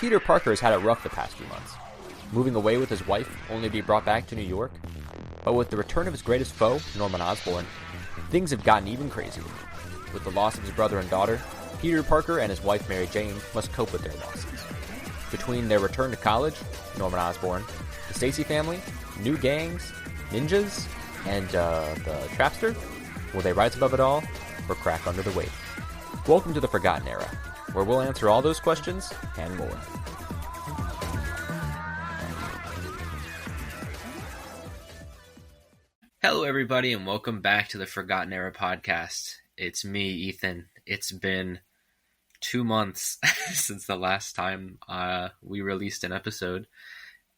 Peter Parker has had it rough the past few months, moving away with his wife only to be brought back to New York. But with the return of his greatest foe, Norman Osborn, things have gotten even crazier. With the loss of his brother and daughter, Peter Parker and his wife Mary Jane must cope with their losses. Between their return to college, Norman Osborn, the Stacy family, new gangs, ninjas, and the Trapster, will they rise above it all or crack under the weight? Welcome to the Forgotten Era, where we'll answer all those questions and more. Hello, everybody, and welcome back to the Forgotten Era podcast. It's me, Ethan. It's been 2 months since the last time we released an episode,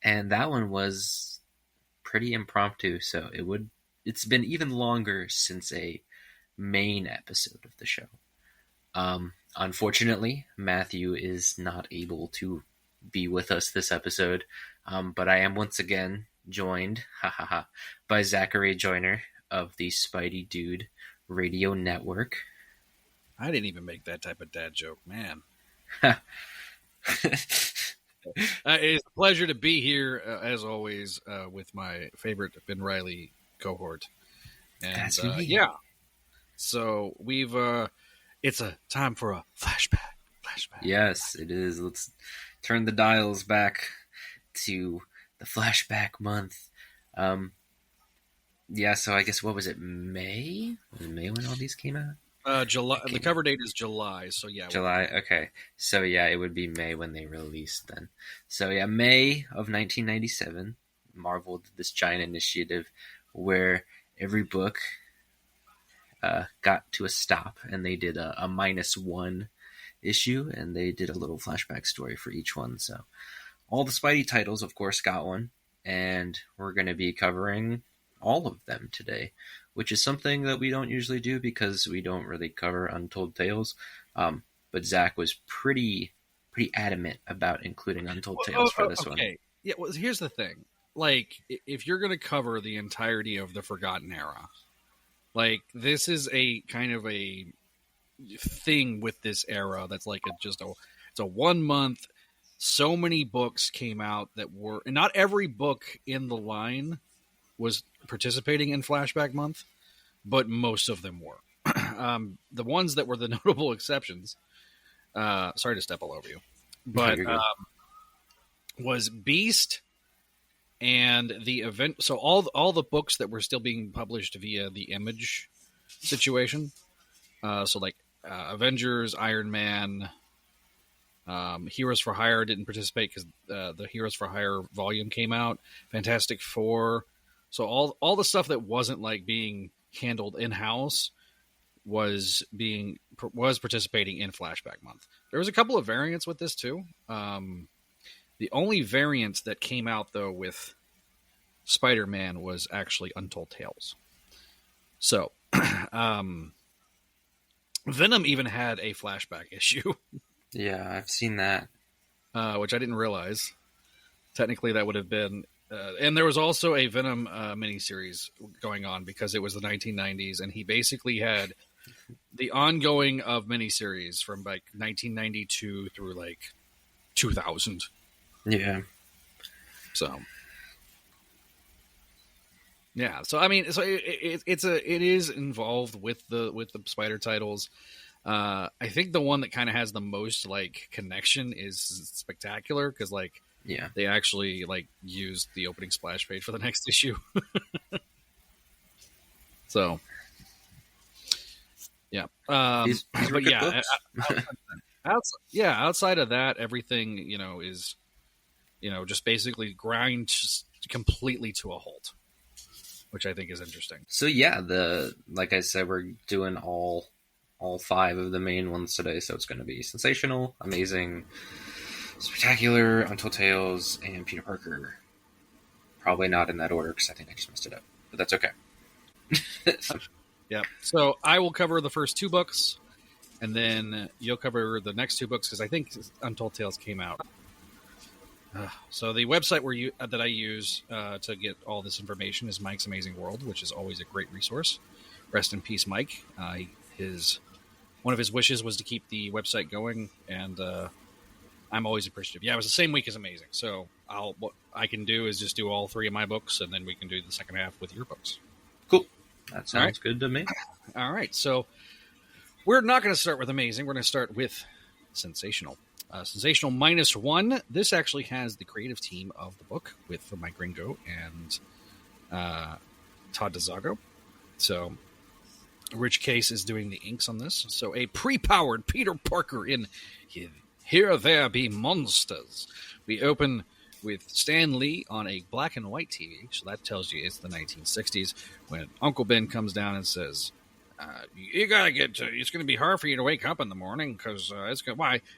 and that one was pretty impromptu, so it's been even longer since a main episode of the show. Unfortunately, Matthew is not able to be with us this episode, but I am once again joined by Zachary Joyner of the Spidey Dude radio network. I didn't even make that type of dad joke, man. It's a pleasure to be here, as always, with my favorite Ben Reilly cohort. And yeah, so we've it's a time for a flashback. Yes, it is. Let's turn the dials back to the flashback month. Yeah, so I guess, what was it, May? Was it May when all these came out? July. The cover date is July, so yeah. July, okay. So yeah, it would be May when they released then. So yeah, May of 1997, Marvel did this giant initiative where every book got to a stop, and they did a -1 issue, and they did a little flashback story for each one. So all the Spidey titles, of course, got one, and we're going to be covering all of them today, which is something that we don't usually do because we don't really cover Untold Tales. But Zach was pretty adamant about including Untold Tales for this one. Yeah, well, here's the thing. Like, if you're going to cover the entirety of the Forgotten Era, like, this is a kind of a thing with this era that's like it's a 1 month. So many books came out that were, and not every book in the line was participating in Flashback Month, but most of them were. The ones that were the notable exceptions, sorry to step all over you, but was Beast and the event. So all the books that were still being published via the Image situation. So like Avengers, Iron Man, Heroes for Hire didn't participate because the Heroes for Hire volume came out. Fantastic Four. So all the stuff that wasn't like being handled in-house was participating in Flashback Month. There was a couple of variants with this too. The only variant that came out though with Spider-Man was actually Untold Tales. So Venom even had a flashback issue. Yeah, I've seen that. Which I didn't realize. Technically, that would have been... and there was also a Venom miniseries going on because it was the 1990s, and he basically had the ongoing of miniseries from like 1992 through like 2000. Yeah. So... yeah, so I mean, so it is involved with the Spider titles. I think the one that kind of has the most like connection is Spectacular because like they actually like used the opening splash page for the next issue. So yeah, but yeah, outside of that, everything is just basically grind completely to a halt, which I think is interesting. So yeah, like I said, we're doing all 5 of the main ones today. So it's going to be Sensational, Amazing, Spectacular, Untold Tales, and Peter Parker. Probably not in that order because I think I just messed it up, but that's okay. Yeah. So I will cover the first 2 books, and then you'll cover the next 2 books because I think Untold Tales came out. So the website that I use to get all this information is Mike's Amazing World, which is always a great resource. Rest in peace, Mike. One of his wishes was to keep the website going, and I'm always appreciative. Yeah, it was the same week as Amazing. So what I can do is just do all 3 of my books, and then we can do the second half with your books. Cool. That sounds good to me. All right. So we're not going to start with Amazing. We're going to start with Sensational. Sensational -1. This actually has the creative team of the book with Mike Gringo and Todd DeZago. So Rich Case is doing the inks on this. So a pre-powered Peter Parker in Here There Be Monsters. We open with Stan Lee on a black and white TV. So that tells you it's the 1960s when Uncle Ben comes down and says, you gotta get to, it's going to be hard for you to wake up in the morning because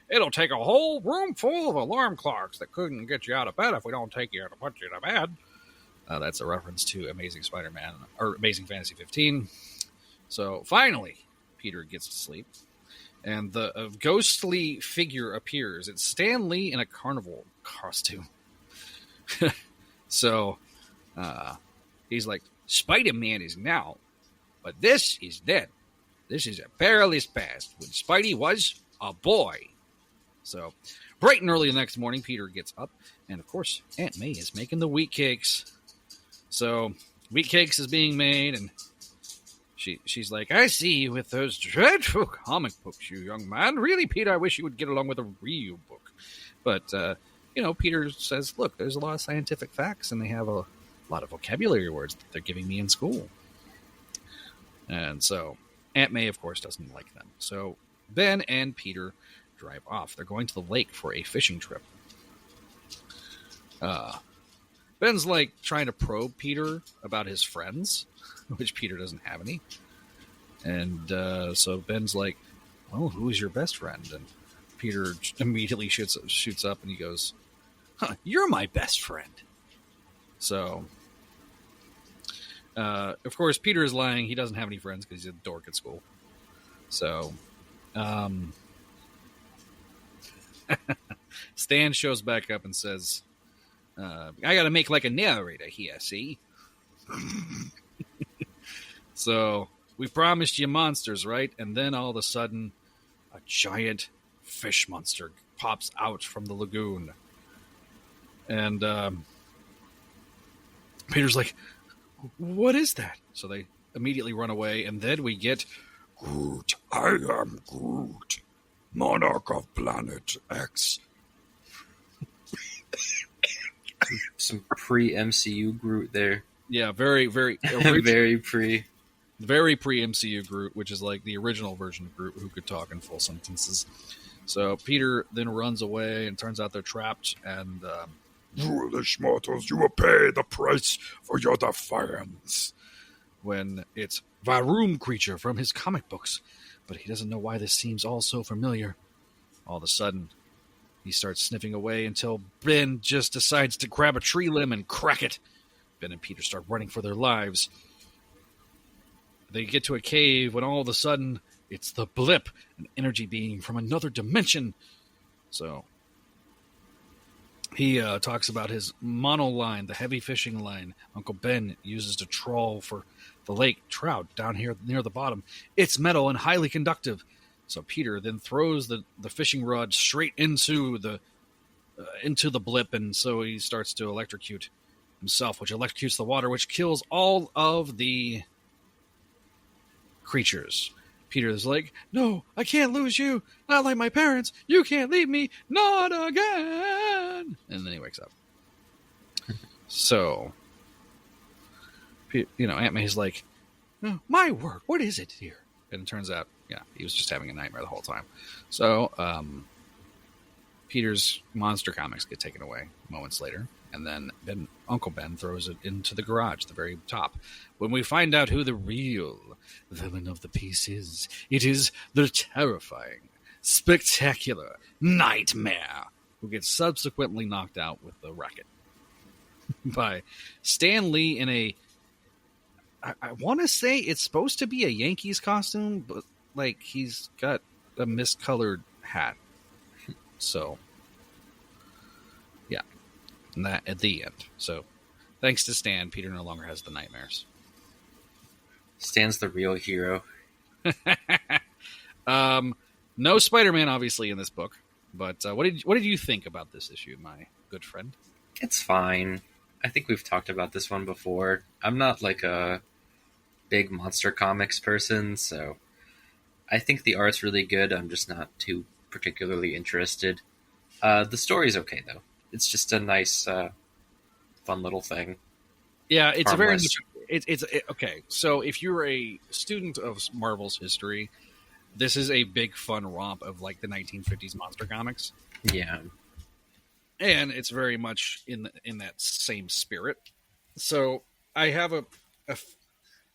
it'll take a whole room full of alarm clocks that couldn't get you out of bed if we don't take you to put you to bed. That's a reference to Amazing Spider-Man or Amazing Fantasy 15. So finally, Peter gets to sleep, and a ghostly figure appears. It's Stan Lee in a carnival costume. So he's like, Spider-Man is now, but this is then. This is a perilous past when Spidey was a boy. So bright and early the next morning, Peter gets up, and of course, Aunt May is making the wheat cakes. So wheat cakes is being made, and she's like, I see you with those dreadful comic books, you young man. Really, Peter, I wish you would get along with a real book. But, Peter says, look, there's a lot of scientific facts, and they have a lot of vocabulary words that they're giving me in school. And so Aunt May, of course, doesn't like them. So Ben and Peter drive off. They're going to the lake for a fishing trip. Ben's like trying to probe Peter about his friends, which Peter doesn't have any. And so Ben's like, well, who is your best friend? And Peter immediately shoots up and he goes, you're my best friend. So, of course, Peter is lying. He doesn't have any friends because he's a dork at school. So, Stan shows back up and says, I got to make like a narrator here, see? So, we promised you monsters, right? And then all of a sudden, a giant fish monster pops out from the lagoon. And Peter's like, what is that? So they immediately run away, and then we get Groot. I am Groot, monarch of planet X. Some pre-MCU Groot there. Yeah, very, very, very pre MCU Groot, which is like the original version of Groot who could talk in full sentences. So Peter then runs away, and turns out they're trapped, and foolish mortals, you will pay the price for your defiance. When it's Varum creature from his comic books, but he doesn't know why this seems all so familiar. All of a sudden, he starts sniffing away until Ben just decides to grab a tree limb and crack it. Ben and Peter start running for their lives. They get to a cave when all of a sudden it's the Blip, an energy being from another dimension. So he talks about his monoline, the heavy fishing line Uncle Ben uses to trawl for the lake trout down here near the bottom. It's metal and highly conductive. So Peter then throws the fishing rod straight into the Blip, and so he starts to electrocute himself, which electrocutes the water, which kills all of the creatures. Peter's like, no, I can't lose you. Not like my parents. You can't leave me. Not again. And then he wakes up. So, Aunt May's like, oh, my word, what is it here? And it turns out, yeah, he was just having a nightmare the whole time. So, Peter's monster comics get taken away moments later. And then Uncle Ben throws it into the garage, the very top. When we find out who the real villain of the piece is, it is the terrifying, spectacular Nightmare, who gets subsequently knocked out with the racket by Stan Lee in a, I want to say it's supposed to be a Yankees costume, but like he's got a miscolored hat. So, yeah. And that at the end. So, thanks to Stan, Peter no longer has the nightmares. Stan's the real hero. No Spider-Man, obviously, in this book. But what did you think about this issue, my good friend? It's fine. I think we've talked about this one before. I'm not like a big monster comics person, so I think the art's really good. I'm just not too particularly interested. The story's okay though. It's just a nice, fun little thing. Yeah, it's Harmless. a very much okay. So if you're a student of Marvel's history, this is a big fun romp of like the 1950s monster comics, Yeah. and it's very much in that same spirit. So I have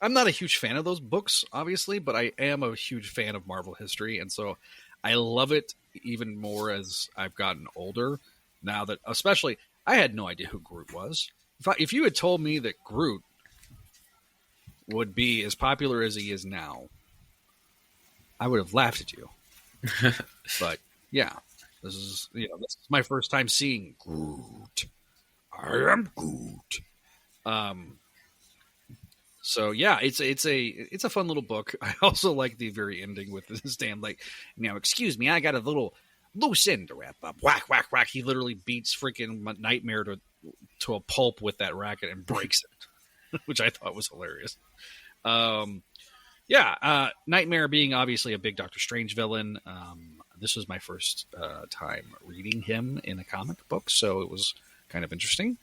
I'm not a huge fan of those books, obviously, but I am a huge fan of Marvel history, and so I love it even more as I've gotten older. Now that, especially, I had no idea who Groot was. If you had told me that Groot would be as popular as he is now, I would have laughed at you. But yeah, this is my first time seeing Groot. I am Groot. So yeah, it's a fun little book. I also like the very ending with Stan, like, now excuse me, I got a little loose end to wrap up. Whack, whack, whack. He literally beats freaking Nightmare to a pulp with that racket and breaks it, which I thought was hilarious. Nightmare being obviously a big Doctor Strange villain. This was my first time reading him in a comic book, so it was kind of interesting.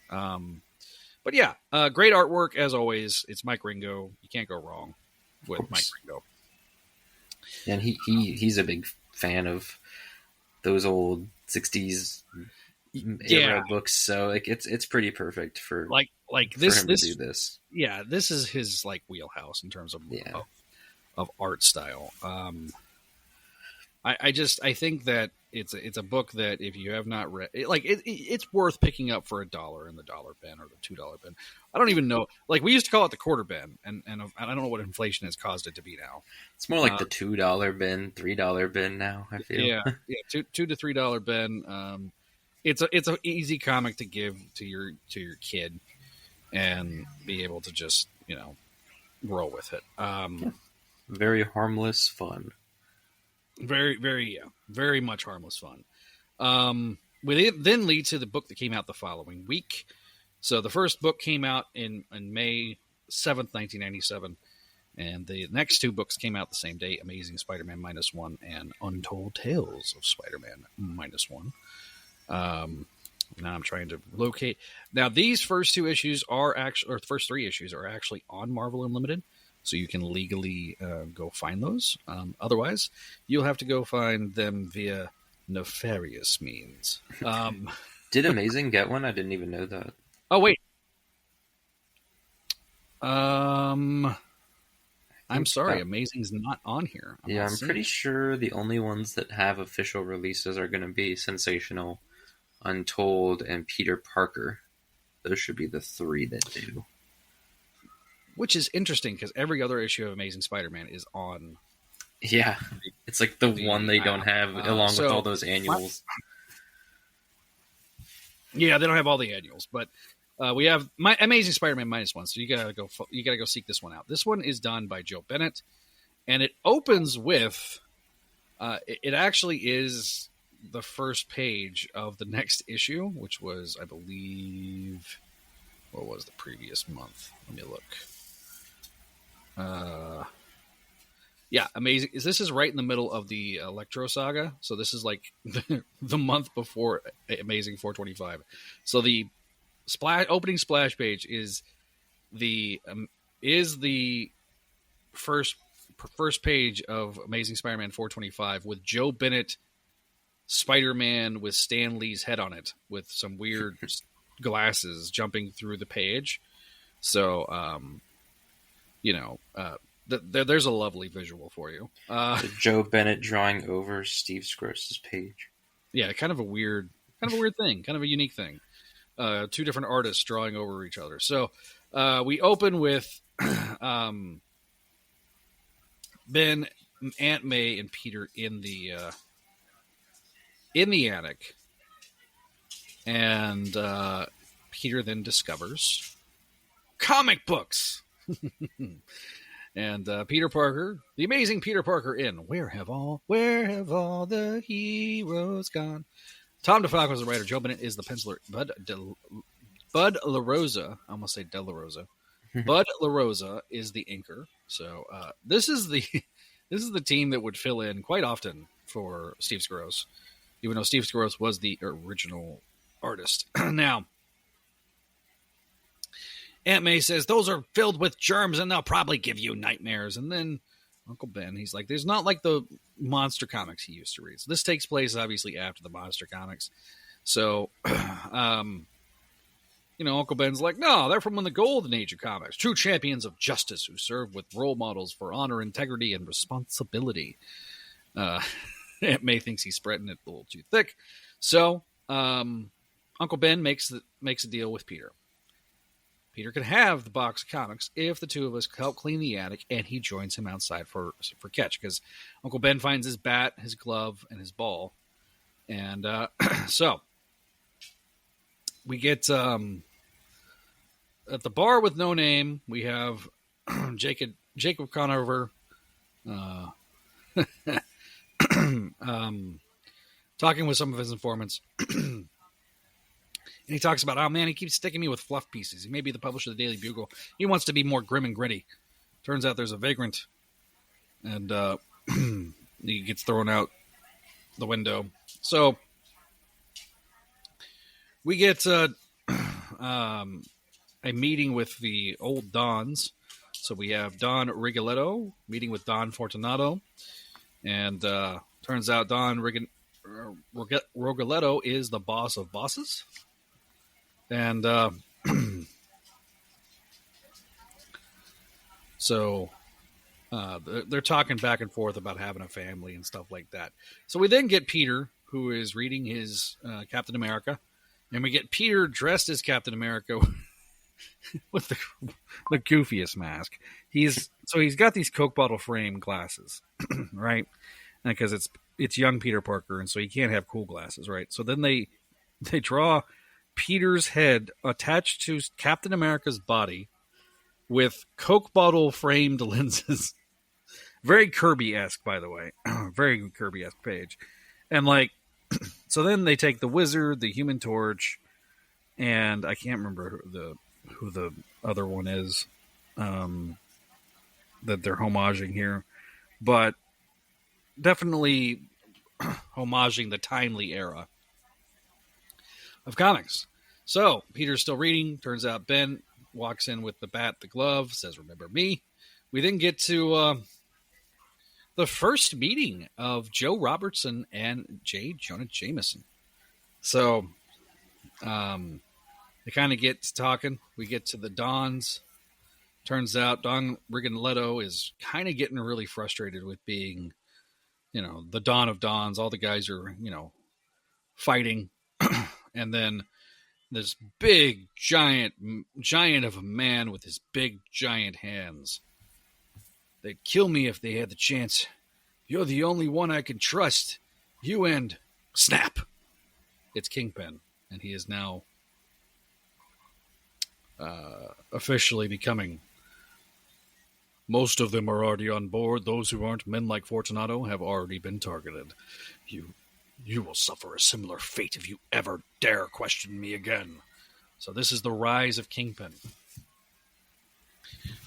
But yeah, great artwork as always. It's Mike Ringo. You can't go wrong with Mike Ringo. And he's a big fan of those old 60s era books, so like it's pretty perfect for this him to do this. Yeah, this is his like wheelhouse in terms of art style. I think that it's a book that if you have not read, it's worth picking up for $1 in the dollar bin or the $2 bin. I don't even know. Like, we used to call it the quarter bin, and I don't know what inflation has caused it to be now. It's more like the $2 bin, $3 bin now, I feel. Yeah, $2 to $3 bin. It's an easy comic to give to your kid and be able to just roll with it. Very harmless fun. Very, very much harmless fun. We then lead to the book that came out the following week. So the first book came out in May 7th, 1997. And the next two books came out the same day, Amazing Spider-Man -1 and Untold Tales of Spider-Man -1. Now I'm trying to locate. Now, these first two issues are actually, or the first three issues are actually on Marvel Unlimited. So you can legally go find those. Otherwise, you'll have to go find them via nefarious means. Did Amazing get one? I didn't even know that. Oh, wait. I'm sorry. Amazing's not on here. I'm pretty sure the only ones that have official releases are going to be Sensational, Untold, and Peter Parker. Those should be the three that do. Which is interesting because every other issue of Amazing Spider-Man is on. Yeah, it's like the one they don't have, along with all those annuals. Yeah, they don't have all the annuals, but we have my Amazing Spider-Man -1. So you gotta go seek this one out. This one is done by Joe Bennett, and it opens with. It actually is the first page of the next issue, which was, I believe, what was the previous month? Let me look. Amazing. This is right in the middle of the Electro saga, so this is like the month before Amazing 425. So the opening splash page is the first page of Amazing Spider-Man 425 with Joe Bennett Spider-Man with Stan Lee's head on it with some weird glasses jumping through the page. So there's a lovely visual for you. Joe Bennett drawing over Steve Scrose's page. Yeah, kind of a weird thing, kind of a unique thing. Two different artists drawing over each other. So we open with Ben, Aunt May, and Peter in the attic, and Peter then discovers comic books. And Peter Parker, the amazing Peter Parker in Where Have All the Heroes Gone? Tom DeFalco is the writer. Joe Bennett is the penciler. Bud LaRosa, I almost say De La Rosa. Bud LaRosa is the inker. So this is the team that would fill in quite often for Steve Scaros, even though Steve Scaros was the original artist. Now, Aunt May says, those are filled with germs and they'll probably give you nightmares. And then Uncle Ben, he's like, there's not like the monster comics he used to read. So this takes place, obviously, after the monster comics. So, Uncle Ben's like, no, they're from the golden age of comics. True champions of justice who serve with role models for honor, integrity, and responsibility. Aunt May thinks he's spreading it a little too thick. So, Uncle Ben makes a deal with Peter. Peter can have the box of comics if the two of us help clean the attic, and he joins him outside for catch, because Uncle Ben finds his bat, his glove, and his ball. And so we get at the bar with no name, we have Jacob Conover talking with some of his informants. And he talks about, oh man, he keeps sticking me with fluff pieces. He may be the publisher of the Daily Bugle. He wants to be more grim and gritty. Turns out there's a vagrant. And he gets thrown out the window. So we get a meeting with the old Dons. So we have Don Rigoletto meeting with Don Fortunato. And turns out Don Rigoletto is the boss of bosses. And so they're talking back and forth about having a family and stuff like that. So we then get Peter, who is reading his Captain America. And we get Peter dressed as Captain America with the goofiest mask. He's got these Coke bottle frame glasses, right? Because it's young Peter Parker, and so he can't have cool glasses, right? So then they draw Peter's head attached to Captain America's body with Coke bottle framed lenses. Very Kirby-esque, by the way. Very Kirby-esque page. And so then they take the Wizard, the Human Torch, and I can't remember who the other one is that they're homaging here, but definitely homaging the timely era of comics. So Peter's still reading. Turns out Ben walks in with the bat, the glove, says, remember me. We then get to the first meeting of Joe Robertson and J. Jonah Jameson. So they kind of get to talking. We get to the Dons. Turns out Don Rigoletto is kind of getting really frustrated with being, the Don of Dons. All the guys are, fighting. And then this big, giant of a man with his big, giant hands. They'd kill me if they had the chance. You're the only one I can trust. You and snap. It's Kingpin, and he is now officially becoming. Most of them are already on board. Those who aren't men like Fortunato have already been targeted. You will suffer a similar fate if you ever dare question me again. So this is the rise of Kingpin.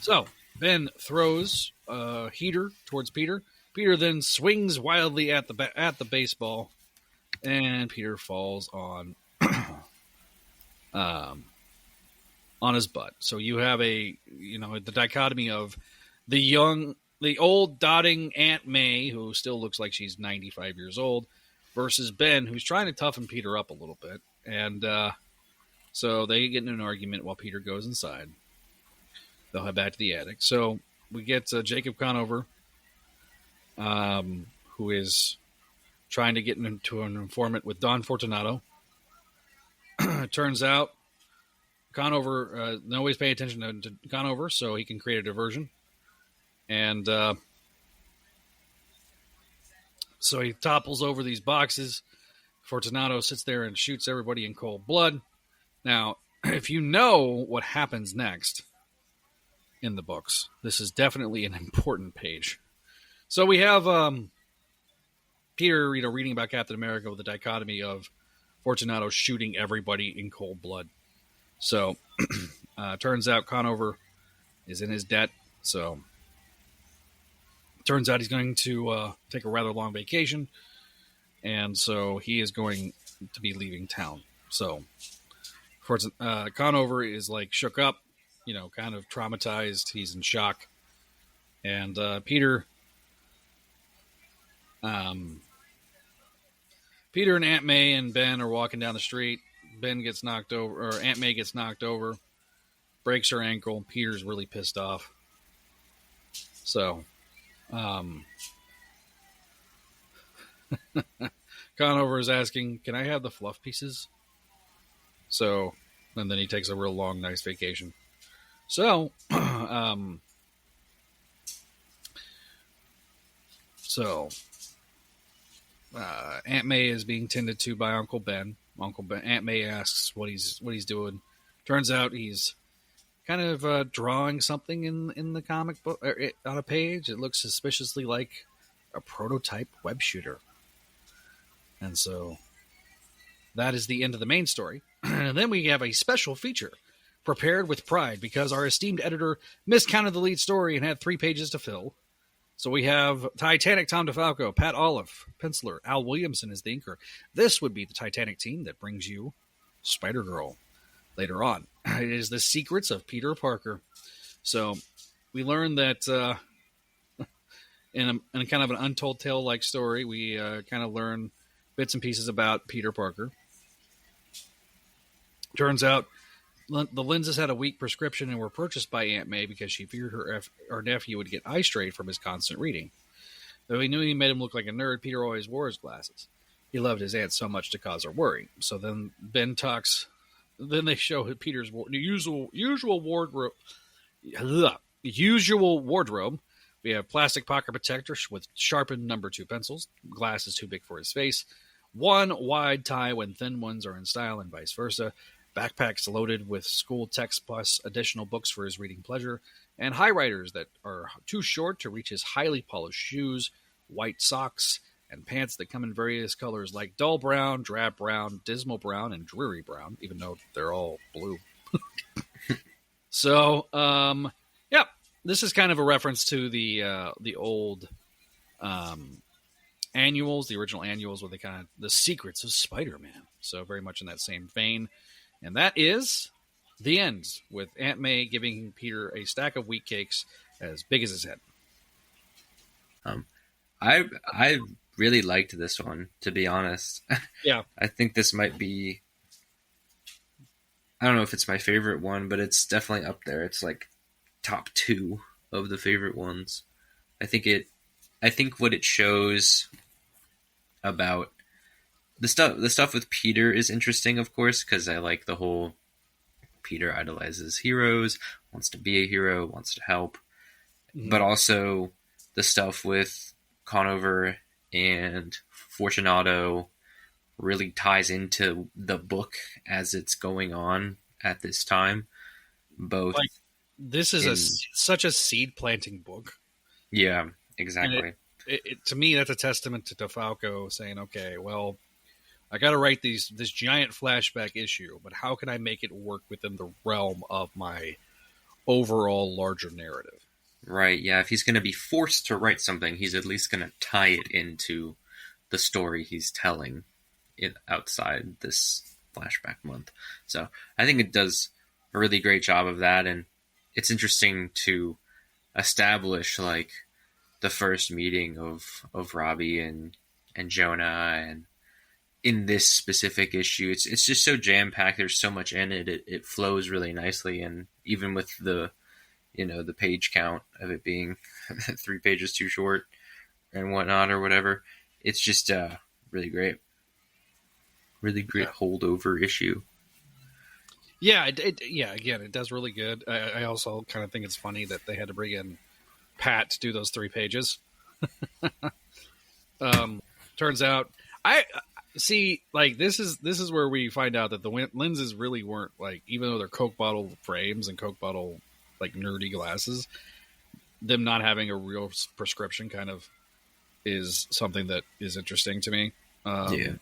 So Ben throws a heater towards Peter. Peter then swings wildly at the baseball, and Peter falls on his butt. So you have the dichotomy of the old dotting Aunt May, who still looks like she's 95 years old, versus Ben, who's trying to toughen Peter up a little bit. And so they get in an argument while Peter goes inside. They'll head back to the attic. So we get Jacob Conover, who is trying to get into an informant with Don Fortunato. It turns out Conover, nobody's paying attention to Conover, so he can create a diversion. And so he topples over these boxes. Fortunato sits there and shoots everybody in cold blood. Now, if you know what happens next, in the books. This is definitely an important page. So we have Peter, reading about Captain America with the dichotomy of Fortunato shooting everybody in cold blood. So turns out Conover is in his debt. So turns out he's going to take a rather long vacation. And so he is going to be leaving town. So Conover is like shook up, kind of traumatized. He's in shock. And Peter and Aunt May and Ben are walking down the street. Ben gets knocked over, or Aunt May gets knocked over, breaks her ankle. Peter's really pissed off. So, Conover is asking, "Can I have the fluff pieces?" So, and then he takes a real long, nice vacation. So, Aunt May is being tended to by Uncle Ben. Aunt May asks what he's doing. Turns out he's kind of drawing something in the comic book on a page. It looks suspiciously like a prototype web shooter. And so that is the end of the main story. And then we have a special feature prepared with pride because our esteemed editor miscounted the lead story and had 3 pages to fill. So we have Titanic Tom DeFalco, Pat Olive, penciler, Al Williamson is the inker. This would be the Titanic team that brings you Spider-Girl later on. It is the secrets of Peter Parker. So we learn that in a kind of an Untold Tale-like story, we kind of learn bits and pieces about Peter Parker. Turns out the lenses had a weak prescription and were purchased by Aunt May because she feared her nephew would get eye strain from his constant reading. Though he knew he made him look like a nerd, Peter always wore his glasses. He loved his aunt so much to cause her worry. So then Ben talks. Then they show Peter's usual wardrobe. We have plastic pocket protector with sharpened number 2 pencils, glasses too big for his face, one wide tie when thin ones are in style and vice versa, backpacks loaded with school text plus additional books for his reading pleasure, and highlighters that are too short to reach his highly polished shoes, white socks, and pants that come in various colors like dull brown, drab brown, dismal brown, and dreary brown, even though they're all blue. So, yeah, this is kind of a reference to the old annuals, the original annuals, where the secrets of Spider-Man. So very much in that same vein. And that is the end, with Aunt May giving Peter a stack of wheat cakes as big as his head. I really liked this one, to be honest. Yeah. I think this might be, I don't know if it's my favorite one, but it's definitely up there. It's like top 2 of the favorite ones. I think what it shows about the stuff with Peter is interesting, of course, because I like the whole Peter idolizes heroes, wants to be a hero, wants to help. Mm-hmm. But also the stuff with Conover and Fortunato really ties into the book as it's going on at this time. Both. Like, this is such a seed planting book. Yeah, exactly. It to me, that's a testament to DeFalco saying, okay, well, I got to write this giant flashback issue, but how can I make it work within the realm of my overall larger narrative? Right, yeah. If he's going to be forced to write something, he's at least going to tie it into the story he's telling outside this flashback month. So I think it does a really great job of that, and it's interesting to establish like the first meeting of Robbie and Jonah, and in this specific issue, it's just so jam packed. There's so much in it. It flows really nicely, and even with the the page count of it being 3 pages too short and whatnot or whatever, it's just really great. Really great holdover issue. Yeah, again, it does really good. I also kind of think it's funny that they had to bring in Pat to do those 3 pages. Turns out, I see, like, this is where we find out that the lenses really weren't, like, even though they're Coke bottle frames and Coke bottle like nerdy glasses, them not having a real prescription kind of is something that is interesting to me. Yeah.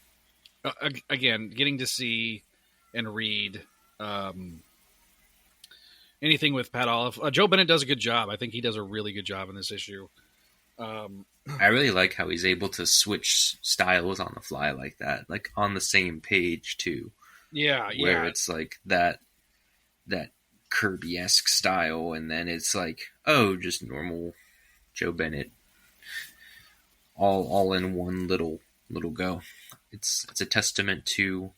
Again, getting to see and read anything with Pat Olive. Joe Bennett does a good job. I think he does a really good job in this issue. I really like how he's able to switch styles on the fly like that, like on the same page too. Yeah, where it's like that Kirby-esque style, and then it's like, oh, just normal Joe Bennett, all in one little go. It's a testament to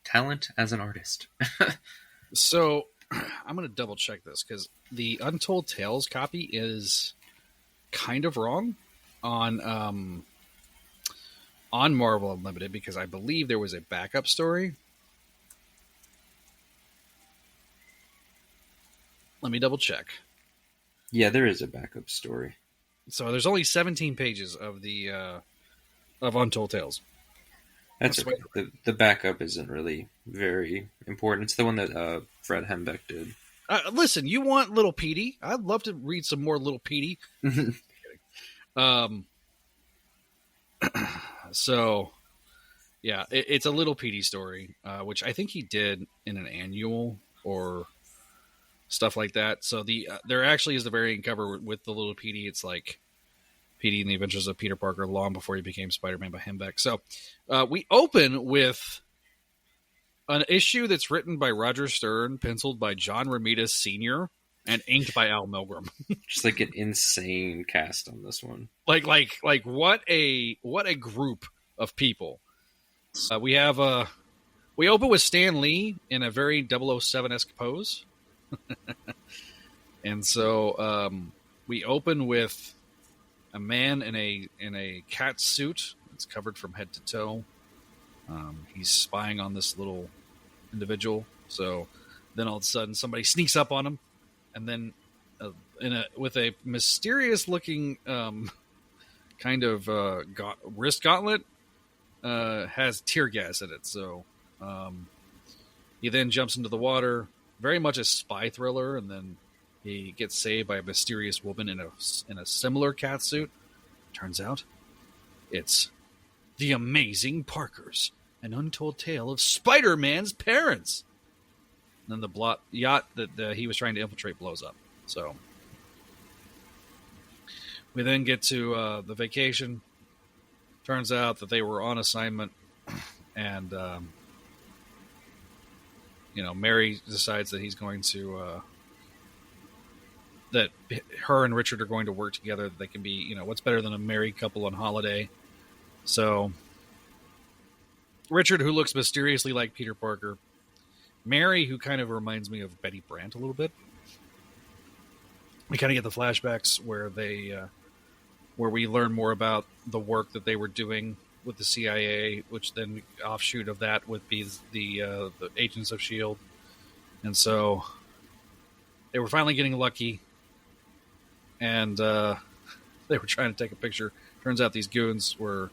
talent as an artist. So I'm going to double check this because the Untold Tales copy is kind of wrong on Marvel Unlimited, because I believe there was a backup story. Let me double check. Yeah, there is a backup story. So there's only 17 pages of the of Untold Tales. That's okay. The backup isn't really very important. It's the one that Fred Hembeck did. Listen, you want Little Petey? I'd love to read some more Little Petey. So, yeah, it's a Little Petey story, which I think he did in an annual or stuff like that. So there actually is the variant cover with the Little Petey. It's like Petey and the Adventures of Peter Parker long before he became Spider-Man by Hembeck. So we open with an issue that's written by Roger Stern, penciled by John Romita Sr., and inked by Al Milgrom. Just like an insane cast on this one. Like what a group of people. We open with Stan Lee in a very 007-esque pose. And so we open with a man in a cat suit. It's covered from head to toe. He's spying on this little individual. So then all of a sudden somebody sneaks up on him, and then with a mysterious looking kind of wrist gauntlet has tear gas in it. So he then jumps into the water, very much a spy thriller, and then he gets saved by a mysterious woman in a similar cat suit. Turns out it's the Amazing Parkers, an untold tale of Spider-Man's parents. And then the yacht that he was trying to infiltrate blows up. So we then get to the vacation. Turns out that they were on assignment, and Mary decides that he's going to that her and Richard are going to work together. That they can be, what's better than a married couple on holiday? So Richard, who looks mysteriously like Peter Parker, Mary, who kind of reminds me of Betty Brant a little bit. We kind of get the flashbacks where where we learn more about the work that they were doing with the CIA, which then offshoot of that would be the Agents of S.H.I.E.L.D. And so they were finally getting lucky, and they were trying to take a picture. Turns out these goons were,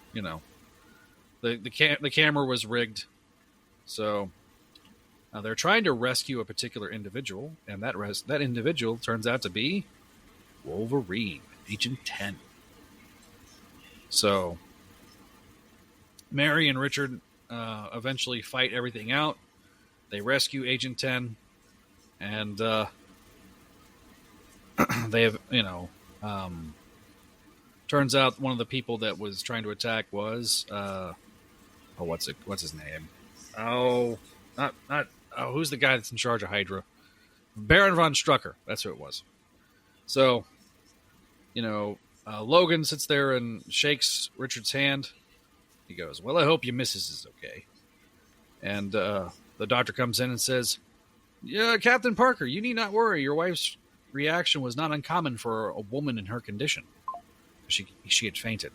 the camera was rigged. So they're trying to rescue a particular individual, and that individual turns out to be Wolverine, Agent 10. So Mary and Richard eventually fight everything out. They rescue Agent 10, and they have, turns out one of the people that was trying to attack was, what's his name? Who's the guy that's in charge of Hydra? Baron von Strucker. That's who it was. So, Logan sits there and shakes Richard's hand. He goes, "Well, I hope your missus is okay." And the doctor comes in and says, "Yeah, Captain Parker, you need not worry. Your wife's reaction was not uncommon for a woman in her condition. She had fainted.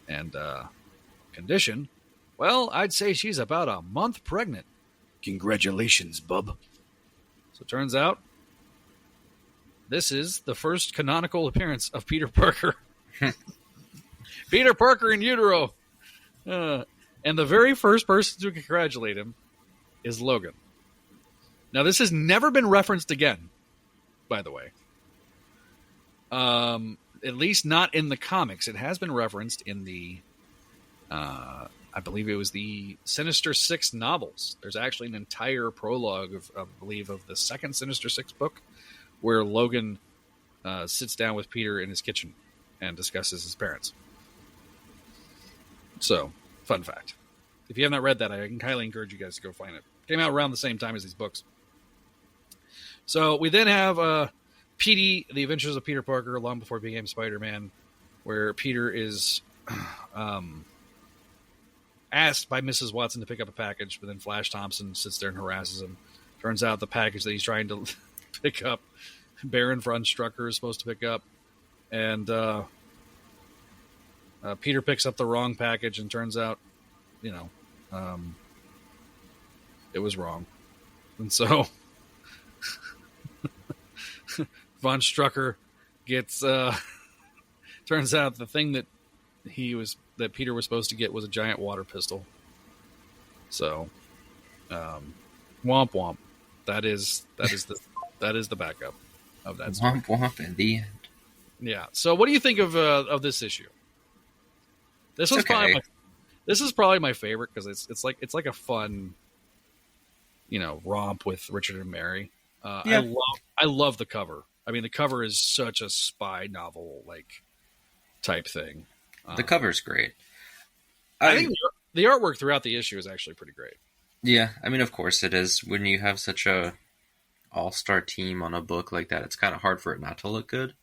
And condition? Well, I'd say she's about a month pregnant. Congratulations, bub." So it turns out this is the first canonical appearance of Peter Parker. Peter Parker in utero. And the very first person to congratulate him is Logan. Now, this has never been referenced again, by the way. At least not in the comics. It has been referenced in the, I believe it was the Sinister Six novels. There's actually an entire prologue of I believe, of the second Sinister Six book, where Logan sits down with Peter in his kitchen and discusses his parents. So, fun fact. If you have not read that, I can highly encourage you guys to go find it. Came out around the same time as these books. So we then have PD, The Adventures of Peter Parker, long before he became Spider-Man, where Peter is asked by Mrs. Watson to pick up a package, but then Flash Thompson sits there and harasses him. Turns out the package that he's trying to pick up, Baron von Strucker is supposed to pick up, and Peter picks up the wrong package, and turns out, it was wrong. And so von Strucker gets turns out the thing that Peter was supposed to get was a giant water pistol. So womp womp. That is the backup of that story. Womp womp in the end. Yeah. So what do you think of this issue? This is probably my favorite because it's like a fun, romp with Richard and Mary. Yeah. I love the cover. I mean, the cover is such a spy novel type thing. The cover's great. I think the artwork throughout the issue is actually pretty great. Yeah, I mean, of course it is. When you have such a all-star team on a book like that, it's kind of hard for it not to look good.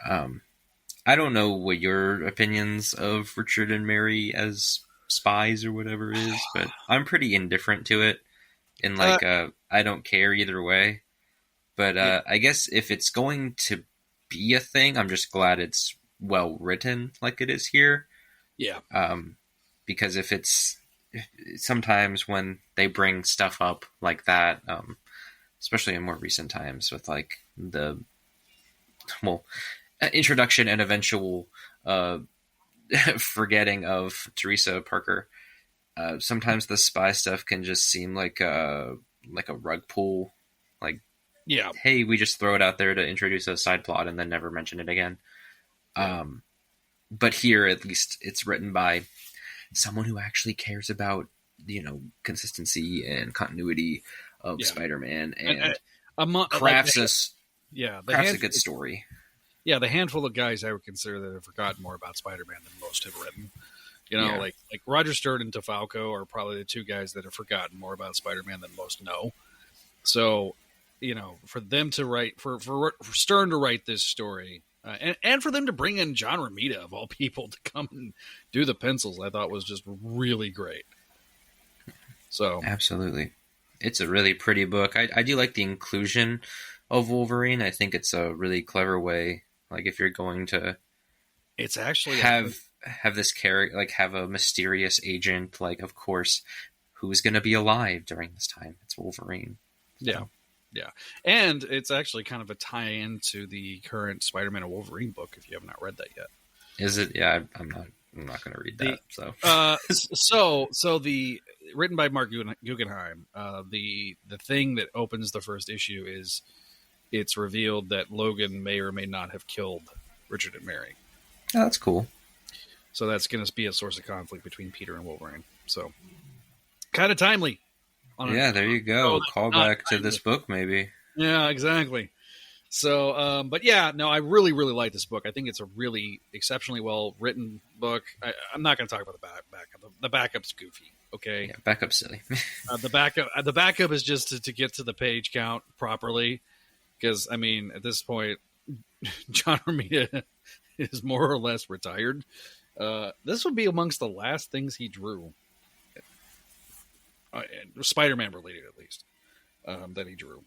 I don't know what your opinions of Richard and Mary as spies or whatever is, but I'm pretty indifferent to it. I don't care either way. But I guess if it's going to be a thing, I'm just glad it's well written like it is here. Yeah. Because sometimes when they bring stuff up like that, especially in more recent times with the introduction and eventual forgetting of Teresa Parker, sometimes the spy stuff can just seem like a rug pull. Yeah. Hey, we just throw it out there to introduce a side plot and then never mention it again. Yeah. But here, at least, it's written by someone who actually cares about, consistency and continuity of Spider-Man and crafts a good story. Yeah, the handful of guys I would consider that have forgotten more about Spider-Man than most have written. Like Roger Stern and DeFalco are probably the two guys that have forgotten more about Spider-Man than most know. So, for them to write, for Stern to write this story, and for them to bring in John Romita, of all people, to come and do the pencils, I thought was just really great. So absolutely. It's a really pretty book. I do like the inclusion of Wolverine. I think it's a really clever way. If you're going to it's actually have this character, have a mysterious agent, of course, who's going to be alive during this time? It's Wolverine. Yeah. Yeah. And it's actually kind of a tie-in to the current Spider-Man and Wolverine book, if you have not read that yet. Is it? Yeah, I'm not going to read that. So the written by Mark Guggenheim, the thing that opens the first issue is it's revealed that Logan may or may not have killed Richard and Mary. Oh, that's cool. So that's going to be a source of conflict between Peter and Wolverine. So kind of timely. There you go. Call back to this book, maybe. Yeah, exactly. So, I really, really like this book. I think it's a really exceptionally well written book. I'm not going to talk about the backup. The backup's goofy. Okay. Yeah, backup's silly. The backup is just to get to the page count properly. Because, at this point, John Romita is more or less retired. This would be amongst the last things he drew. Spider-Man related, at least, that he drew.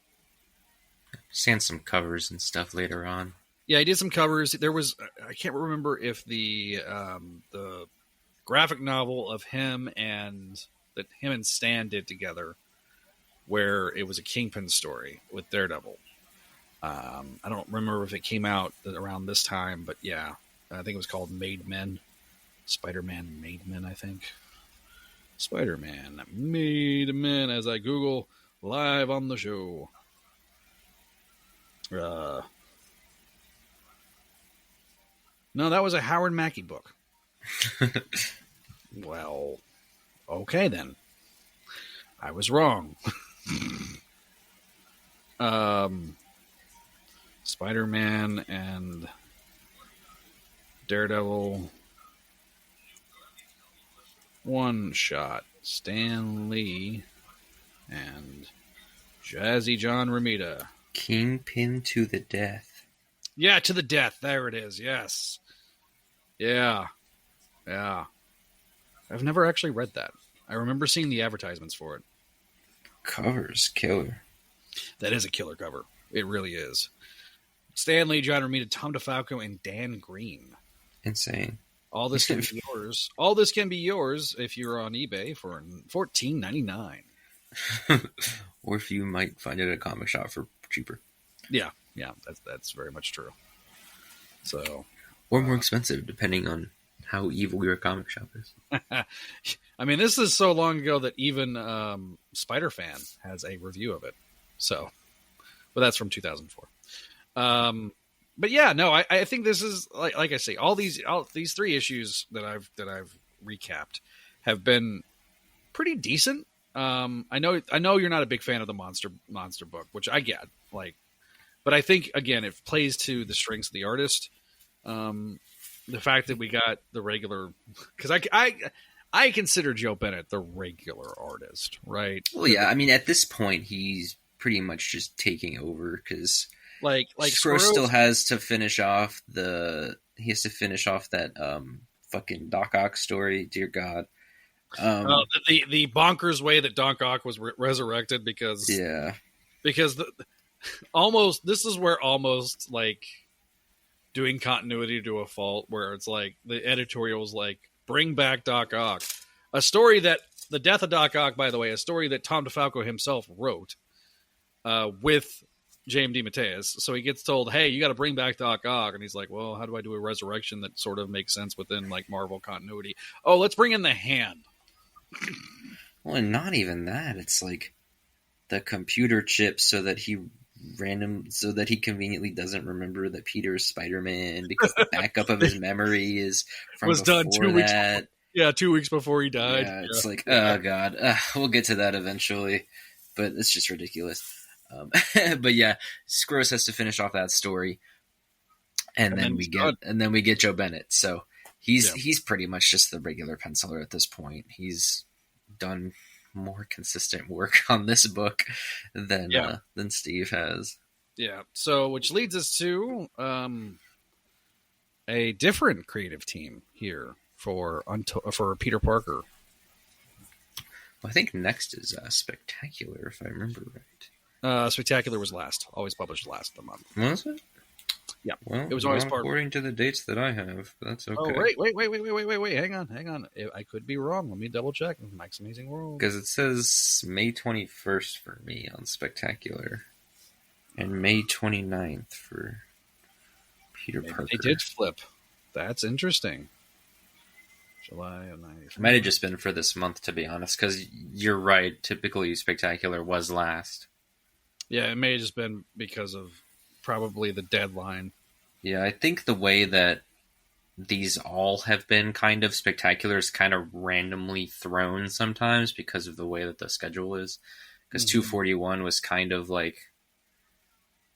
Seeing some covers and stuff later on. Yeah, he did some covers. There was, I can't remember if the graphic novel of him and Stan did together, where it was a Kingpin story with Daredevil. I don't remember if it came out around this time, but yeah, I think it was called Made Men. Spider-Man Made Men, I think. Spider-Man Made Men, as I Google live on the show. No, that was a Howard Mackey book. Well, okay then. I was wrong. Spider-Man and Daredevil one shot. Stan Lee and Jazzy John Romita. Kingpin to the death. Yeah, to the death. There it is. Yes. Yeah. I've never actually read that. I remember seeing the advertisements for it. Cover's killer. That is a killer cover. It really is. Stan Lee, John Romita, Tom DeFalco, and Dan Green. Insane. All this can be yours. All this can be yours if you're on eBay for $14.99. Or if you might find it at a comic shop for cheaper. Yeah, that's very much true. So, or more expensive, depending on how evil your comic shop is. I mean, this is so long ago that even Spider-Fan has a review of it. So, but that's from 2004. But yeah, no, I think this is like I say, all these 3 issues that I've recapped have been pretty decent. I know you're not a big fan of the monster book, which I get, but I think again it plays to the strengths of the artist. The fact that we got the regular, because I consider Joe Bennett the regular artist, right? Well, yeah, I mean at this point he's pretty much just taking over because like Scrooge still has to finish off that fucking Doc Ock story. Dear God. The bonkers way that Doc Ock was resurrected because this is where almost like doing continuity to a fault, where it's like the editorial's like bring back Doc Ock, a story that the death of Doc Ock, by the way, a story that Tom DeFalco himself wrote with J.M. DeMatteis. So he gets told, hey, you got to bring back Doc Ock. And he's like, well, how do I do a resurrection that sort of makes sense within like Marvel continuity? Oh, let's bring in the Hand. Well, and not even that. It's like the computer chip so that he conveniently doesn't remember that Peter is Spider-Man because the backup of his memory is from was done 2 weeks before. Yeah, 2 weeks before he died. Yeah, it's like, oh God, we'll get to that eventually, but it's just ridiculous. But yeah, Scrooge has to finish off that story, and then we get Joe Bennett. So he's pretty much just the regular penciler at this point. He's done more consistent work on this book than Steve has. Yeah. So which leads us to a different creative team here for Peter Parker. Well, I think next is Spectacular, if I remember right. Spectacular was last. Always published last of the month. Was it? Yeah. Well, it was always according to the dates that I have. But that's okay. Oh, wait. Hang on. I could be wrong. Let me double check. Mike's Amazing World. Because it says May 21st for me on Spectacular. And May 29th for Peter Parker. They did flip. That's interesting. July of 95. It might have just been for this month, to be honest. Because you're right. Typically, Spectacular was last. Yeah, it may have just been because of probably the deadline. Yeah, I think the way that these all have been kind of Spectacular is kind of randomly thrown sometimes because of the way that the schedule is. Because 241 was kind of like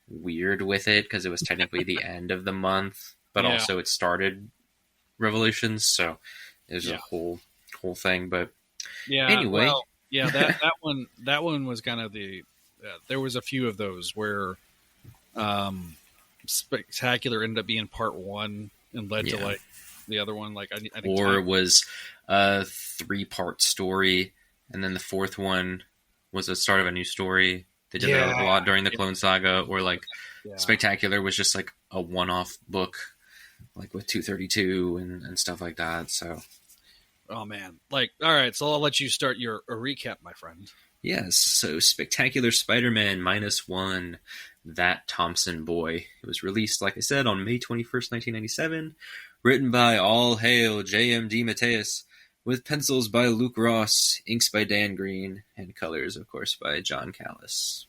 weird with it because it was technically the end of the month, but also it started Revolutions, so it was a whole thing. But anyway, that one was kind of the. There was a few of those where Spectacular ended up being part 1 and led to like the other one. Like I think it was a 3-part story, and then the 4th one was the start of a new story. They did that a lot during the Clone Saga, or like Spectacular was just like a one-off book, like with 232 and stuff like that. So, oh man, like all right, so I'll let you start your recap, my friend. Yes, so Spectacular Spider-Man -1, That Thompson Boy. It was released, like I said, on May 21st, 1997. Written by All Hail J.M. DeMatteis, with pencils by Luke Ross, inks by Dan Green, and colors, of course, by John Callis.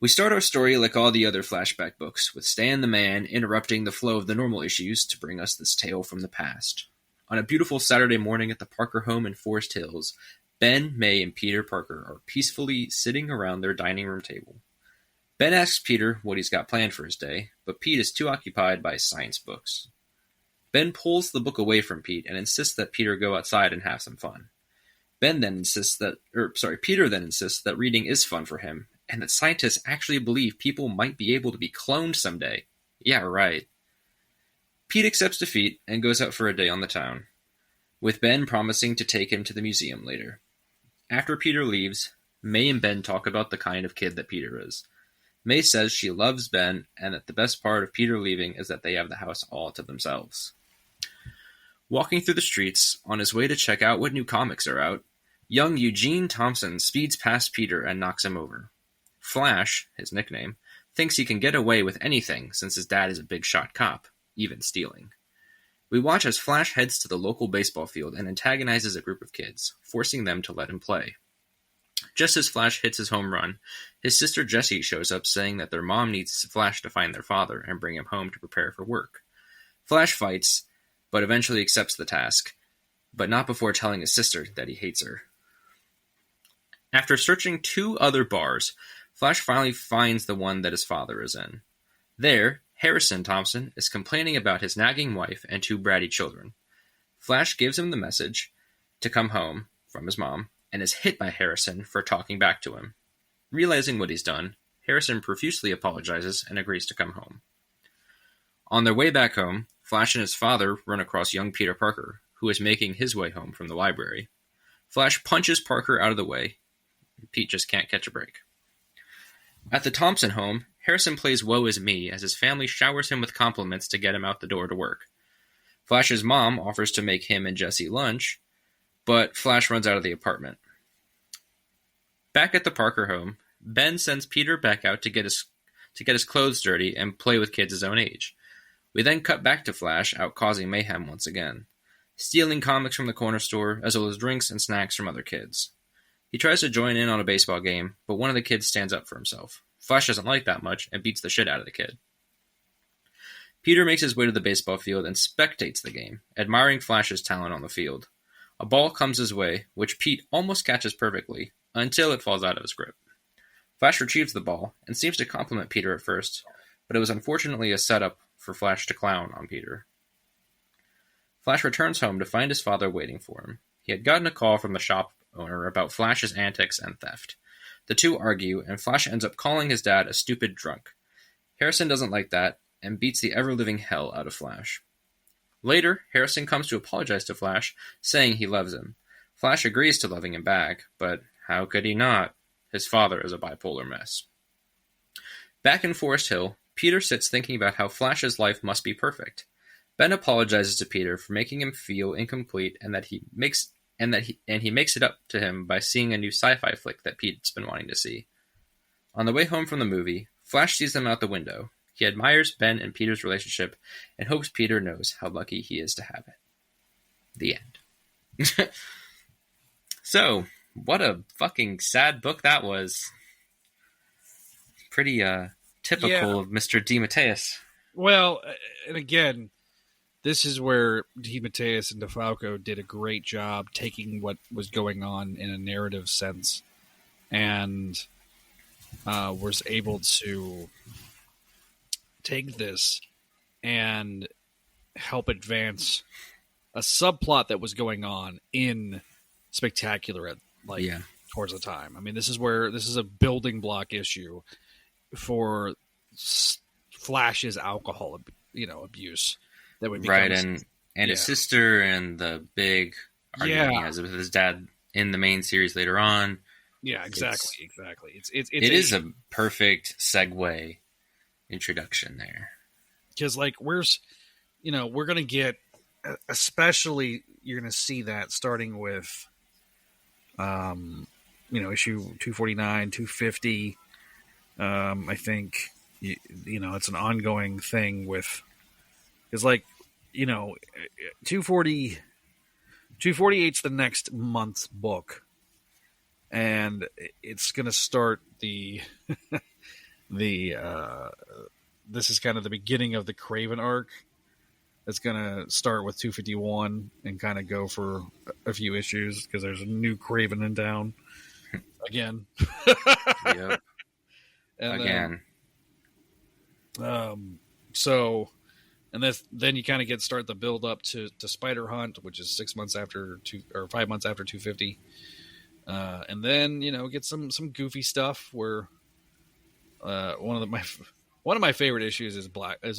We start our story like all the other flashback books, with Stan the Man interrupting the flow of the normal issues to bring us this tale from the past. On a beautiful Saturday morning at the Parker home in Forest Hills, Ben, May, and Peter Parker are peacefully sitting around their dining room table. Ben asks Peter what he's got planned for his day, but Pete is too occupied by science books. Ben pulls the book away from Pete and insists that Peter go outside and have some fun. Peter then insists that reading is fun for him, and that scientists actually believe people might be able to be cloned someday. Yeah, right. Pete accepts defeat and goes out for a day on the town, with Ben promising to take him to the museum later. After Peter leaves, May and Ben talk about the kind of kid that Peter is. May says she loves Ben and that the best part of Peter leaving is that they have the house all to themselves. Walking through the streets, on his way to check out what new comics are out, young Eugene Thompson speeds past Peter and knocks him over. Flash, his nickname, thinks he can get away with anything since his dad is a big-shot cop, even stealing. We watch as Flash heads to the local baseball field and antagonizes a group of kids, forcing them to let him play. Just as Flash hits his home run, his sister Jessie shows up saying that their mom needs Flash to find their father and bring him home to prepare for work. Flash fights, but eventually accepts the task, but not before telling his sister that he hates her. After searching 2 other bars, Flash finally finds the one that his father is in. There, Harrison Thompson is complaining about his nagging wife and 2 bratty children. Flash gives him the message to come home from his mom, and is hit by Harrison for talking back to him. Realizing what he's done, Harrison profusely apologizes and agrees to come home. On their way back home, Flash and his father run across young Peter Parker, who is making his way home from the library. Flash punches Parker out of the way. Pete just can't catch a break. At the Thompson home, Harrison plays Woe Is Me as his family showers him with compliments to get him out the door to work. Flash's mom offers to make him and Jessie lunch, but Flash runs out of the apartment. Back at the Parker home, Ben sends Peter back out to get his clothes dirty and play with kids his own age. We then cut back to Flash out causing mayhem once again, stealing comics from the corner store as well as drinks and snacks from other kids. He tries to join in on a baseball game, but one of the kids stands up for himself. Flash doesn't like that much and beats the shit out of the kid. Peter makes his way to the baseball field and spectates the game, admiring Flash's talent on the field. A ball comes his way, which Pete almost catches perfectly, until it falls out of his grip. Flash retrieves the ball, and seems to compliment Peter at first, but it was unfortunately a setup for Flash to clown on Peter. Flash returns home to find his father waiting for him. He had gotten a call from the shop owner about Flash's antics and theft. The two argue, and Flash ends up calling his dad a stupid drunk. Harrison doesn't like that, and beats the ever-living hell out of Flash. Later, Harrison comes to apologize to Flash, saying he loves him. Flash agrees to loving him back, but how could he not? His father is a bipolar mess. Back in Forest Hill, Peter sits thinking about how Flash's life must be perfect. Ben apologizes to Peter for making him feel incomplete, and he makes it up to him by seeing a new sci-fi flick that Pete's been wanting to see. On the way home from the movie, Flash sees them out the window. He admires Ben and Peter's relationship and hopes Peter knows how lucky he is to have it. The end. So, what a fucking sad book that was. Pretty typical of Mr. DeMatteis. Well, and again, this is where DeMatteis and DeFalco did a great job taking what was going on in a narrative sense and was able to take this and help advance a subplot that was going on in Spectacular towards the time. I mean, this is a building block issue for Flash's alcohol, abuse that would become right, and his sister, and the big argument he has with his dad in the main series later on. Yeah, exactly. It is a perfect segue introduction there, because we're gonna get, especially you're gonna see that starting with issue 249, 250. I think it's an ongoing thing with, because 248's the next month's book, and it's gonna start the this is kind of the beginning of the Craven arc. It's gonna start with 251 and kind of go for a few issues because there's a new Craven in town again. Yep. And Again. Then you kind of start the build up to Spider Hunt, which is 5 months after 250. And then, get some goofy stuff where one of my favorite issues is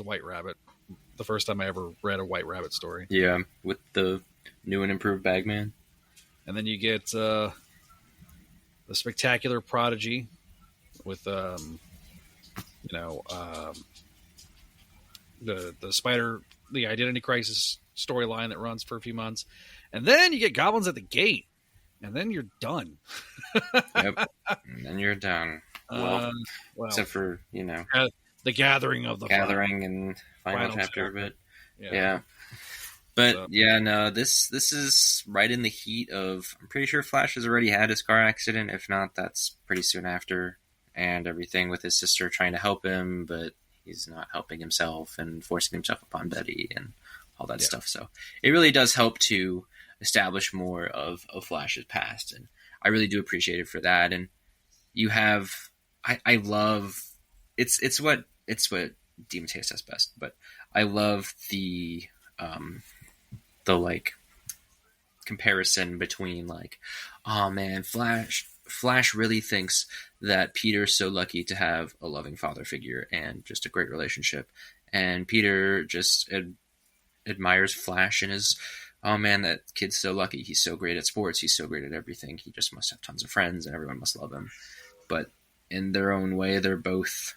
White Rabbit. The first time I ever read a White Rabbit story. Yeah, with the new and improved Bagman. And then you get the Spectacular Prodigy with the Identity Crisis storyline that runs for a few months. And then you get Goblins at the Gate. And then you're done. Yep. And then you're done. Well, except for, the Gathering of the Gathering and final chapter. But yeah. But So- no, this is right in the heat of, I'm pretty sure Flash has already had his car accident. If not, that's pretty soon after. And everything with his sister trying to help him, but he's not helping himself and forcing himself upon Betty and all that stuff. So it really does help to establish more of Flash's past, and I really do appreciate it for that. And you have, I love, it's what Demon Taste does best, but I love the like comparison between like, oh man, Flash really thinks that Peter's so lucky to have a loving father figure and just a great relationship, and Peter just admires Flash and his, oh man, that kid's so lucky. He's so great at sports. He's so great at everything. He just must have tons of friends and everyone must love him. But in their own way, they're both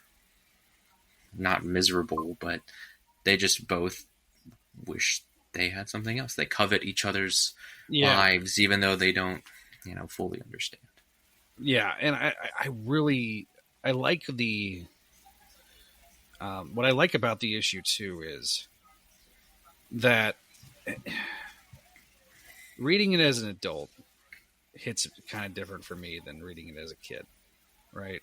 not miserable, but they just both wish they had something else. They covet each other's lives, even though they don't, fully understand. Yeah. And I really like the, what I like about the issue too is that reading it as an adult hits kind of different for me than reading it as a kid, right?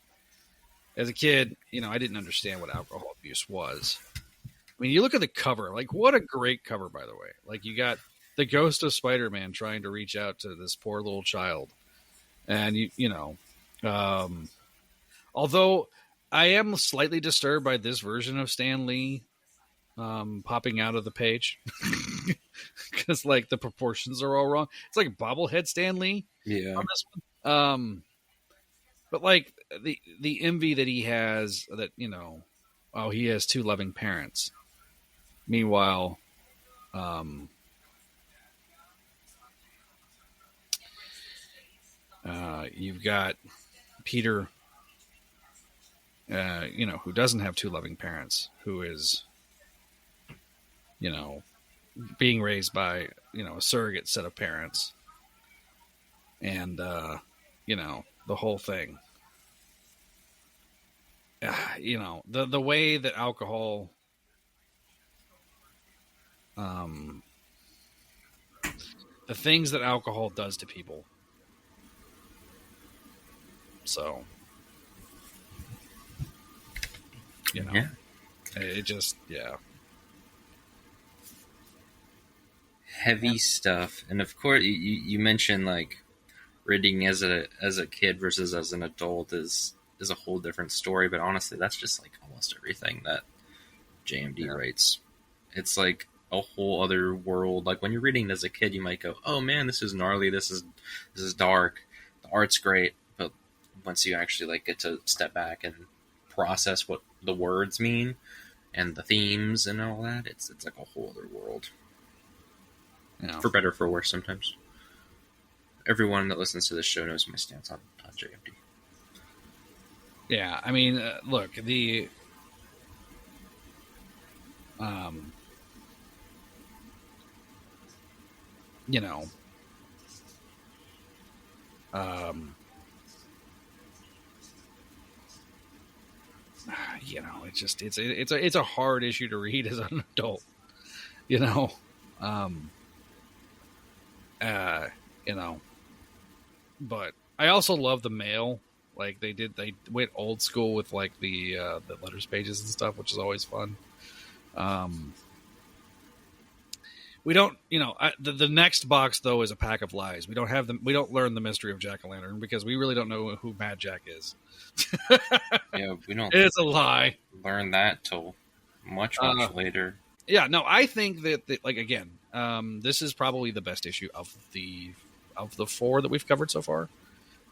As a kid, I didn't understand what alcohol abuse was. I mean, you look at the cover, like what a great cover, by the way. Like you got the ghost of Spider-Man trying to reach out to this poor little child. And although I am slightly disturbed by this version of Stan Lee popping out of the page because like the proportions are all wrong. It's like bobblehead Stan Lee on this one. But like the envy that he has that, he has two loving parents. Meanwhile, you've got Peter, who doesn't have two loving parents, who is, being raised by, a surrogate set of parents. And, the whole thing. The way that alcohol, the things that alcohol does to people. So, it just, heavy stuff. And of course, you mentioned like reading as a kid versus as an adult is a whole different story. But honestly, that's just like almost everything that JMD writes. It's like a whole other world. Like when you're reading as a kid, you might go, "Oh man, this is gnarly. This is dark. The art's great." But once you actually like get to step back and process what the words mean and the themes and all that, it's like a whole other world. For better or for worse, sometimes. Everyone that listens to this show knows my stance on JMD. Yeah, I mean, look, it's a hard issue to read as an adult, but I also love the mail Like they went old school with like the letters pages and stuff, which is always fun. We don't, the next box though is a pack of lies. We don't have them. We don't learn the mystery of Jack-o'-lantern because we really don't know who Mad Jack is. Yeah, we don't. It's a lie. Learn that till much later. Yeah, no, I think that like again, this is probably the best issue of the 4 that we've covered so far,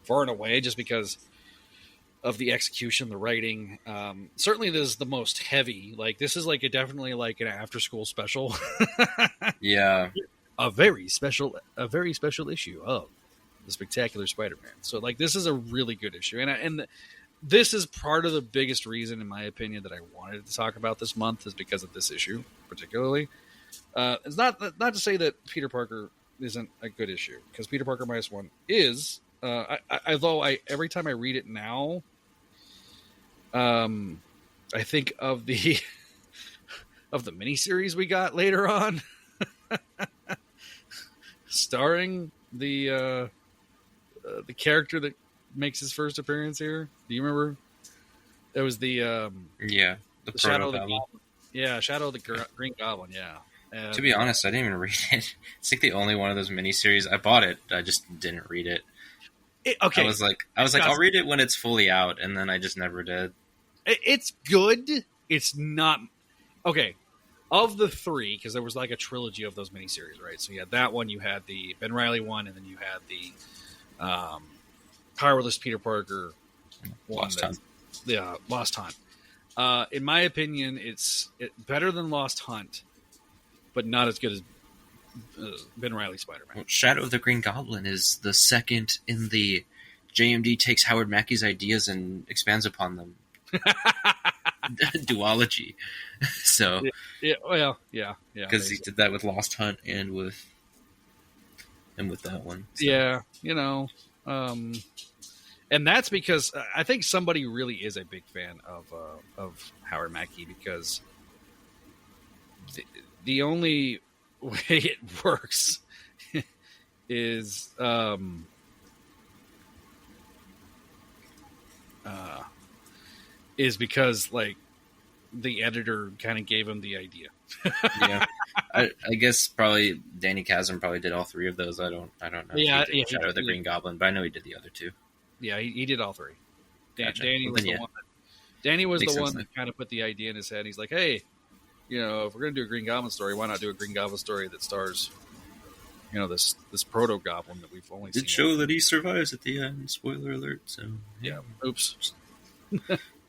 far and away, just because of the execution, the writing. Certainly, this is the most heavy. Like this is like definitely like an after school special. Yeah, a very special issue of the Spectacular Spider-Man. So like this is a really good issue, and this is part of the biggest reason, in my opinion, that I wanted to talk about this month is because of this issue, particularly. It's not to say that Peter Parker isn't a good issue, because Peter Parker -1 is. Although every time I read it now, I think of the miniseries we got later on, starring the character that makes his first appearance here. Do you remember? There was the the Shadow of the Goblin. Yeah, Shadow of the Green Goblin. Yeah. To be honest, I didn't even read it. It's like the only one of those miniseries. I bought it. I just didn't read it. Okay. I was like, I'll read it when it's fully out, and then I just never did. It's good. It's not okay. Of the 3, because there was like a trilogy of those miniseries, right? So you had that one, you had the Ben Reilly one, and then you had the Powerless Peter Parker one. Lost Hunt. Yeah, Lost Hunt. In my opinion, it's better than Lost Hunt, but not as good as Ben Reilly Spider-Man. Well, Shadow of the Green Goblin is the second in the JMD takes Howard Mackey's ideas and expands upon them duology. So yeah, because he did that with Lost Hunt and with that one. So. Yeah, and that's because I think somebody really is a big fan of Howard Mackey, because the only way it works is because like the editor kind of gave him the idea. Yeah, I guess probably Danny Chasm probably did all 3 of those. I don't know. Yeah, if he did Shadow of the Green Goblin, but I know he did the other 2. Yeah, he did all 3. Gotcha. Danny was the one. Danny was Makes the one sense, that kind of put the idea in his head. He's like, hey, if we're gonna do a Green Goblin story, why not do a Green Goblin story that stars, this proto Goblin that we've only seen. Did show that he survives at the end. Spoiler alert. So yeah. Oops.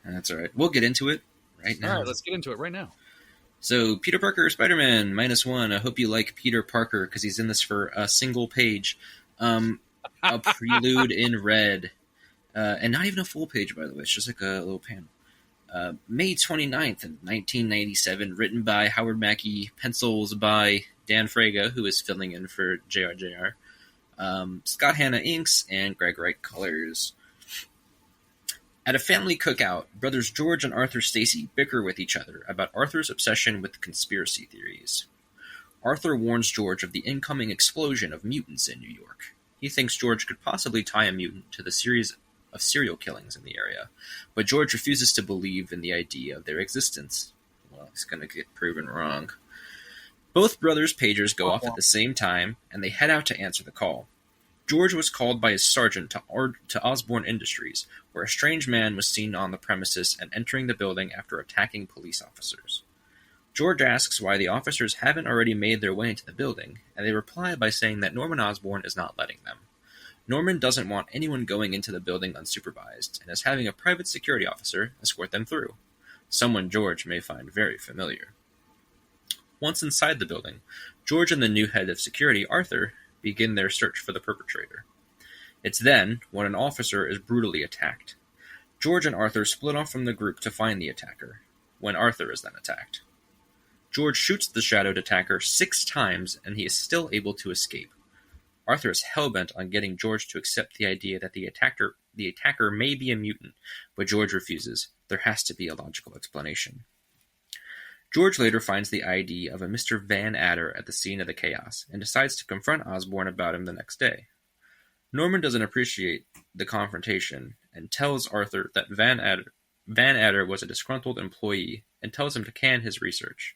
That's all right. We'll get into it right now. All right, let's get into it right now. So, Peter Parker, Spider-Man, -1. I hope you like Peter Parker, because he's in this for a single page. A prelude in red. And not even a full page, by the way. It's just like a little panel. May 29th, 1997, written by Howard Mackey, pencils by Dan Fraga, who is filling in for JRJR. Scott Hanna inks, and Greg Wright colors. At a family cookout, brothers George and Arthur Stacy bicker with each other about Arthur's obsession with conspiracy theories. Arthur warns George of the incoming explosion of mutants in New York. He thinks George could possibly tie a mutant to the series of serial killings in the area, but George refuses to believe in the idea of their existence. Well, he's going to get proven wrong. Both brothers' pagers go off at the same time, and they head out to answer the call. George was called by his sergeant to Osborne Industries, where a strange man was seen on the premises and entering the building after attacking police officers. George asks why the officers haven't already made their way into the building, and they reply by saying that Norman Osborn is not letting them. Norman doesn't want anyone going into the building unsupervised, and is having a private security officer escort them through, someone George may find very familiar. Once inside the building, George and the new head of security, Arthur, begin their search for the perpetrator. It's then when an officer is brutally attacked. George and Arthur split off from the group to find the attacker, when Arthur is then attacked. George shoots the shadowed attacker 6 times, and he is still able to escape. Arthur is hellbent on getting George to accept the idea that the attacker may be a mutant, but George refuses. There has to be a logical explanation. George later finds the ID of a Mr. Van Adder at the scene of the chaos, and decides to confront Osborn about him the next day. Norman doesn't appreciate the confrontation and tells Arthur that Van Adder was a disgruntled employee and tells him to can his research.